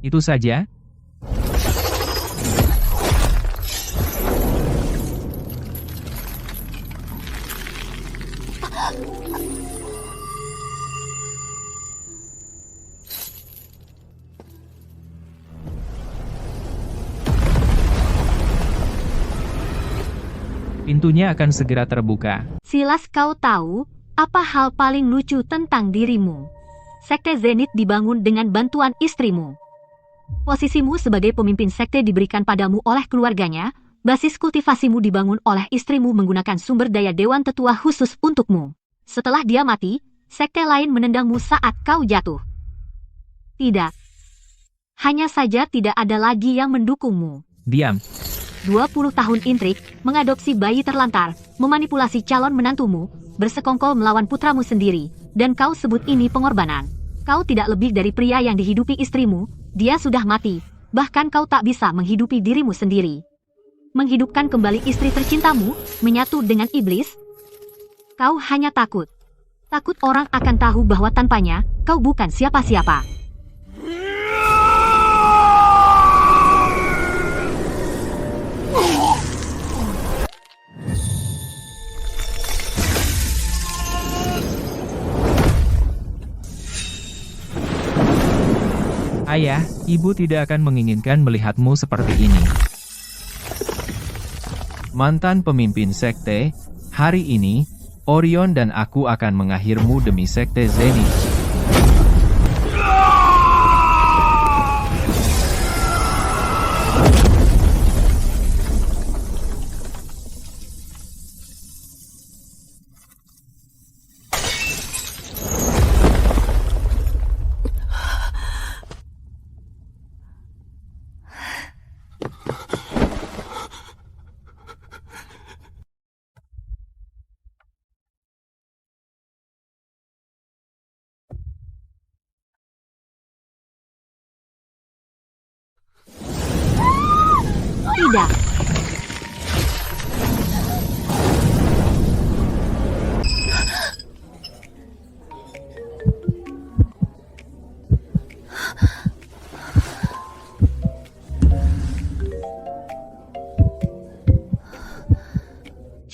Itu saja? Pintunya akan segera terbuka. Silas, kau tahu apa hal paling lucu tentang dirimu? Sekte Zenith dibangun dengan bantuan istrimu. Posisimu sebagai pemimpin sekte diberikan padamu oleh keluarganya, basis kultivasimu dibangun oleh istrimu menggunakan sumber daya Dewan Tetua khusus untukmu. Setelah dia mati, sekte lain menendangmu saat kau jatuh. Tidak. Hanya saja tidak ada lagi yang mendukungmu. Diam. 20 tahun intrik, mengadopsi bayi terlantar, memanipulasi calon menantumu, bersekongkol melawan putramu sendiri, dan kau sebut ini pengorbanan. Kau tidak lebih dari pria yang dihidupi istrimu, dia sudah mati, bahkan kau tak bisa menghidupi dirimu sendiri. Menghidupkan kembali istri tercintamu, menyatu dengan iblis? Kau hanya takut. Takut orang akan tahu bahwa tanpanya, kau bukan siapa-siapa. Ayah, ibu tidak akan menginginkan melihatmu seperti ini. Mantan pemimpin sekte, hari ini, Orion dan aku akan mengakhirmu demi sekte Zenith. Tidak.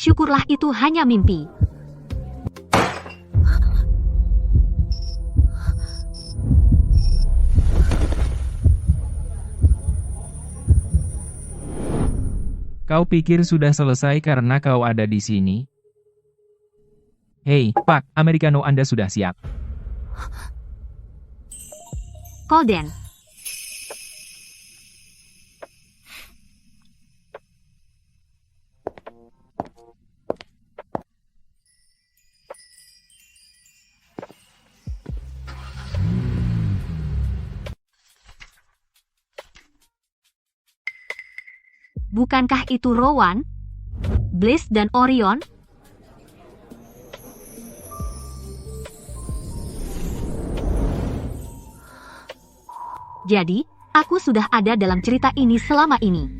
Syukurlah itu hanya mimpi. Kau pikir sudah selesai karena kau ada di sini? Hei, Pak, Americano Anda sudah siap. Colden. Bukankah itu Rowan, Bliss dan Orion? Jadi, aku sudah ada dalam cerita ini selama ini.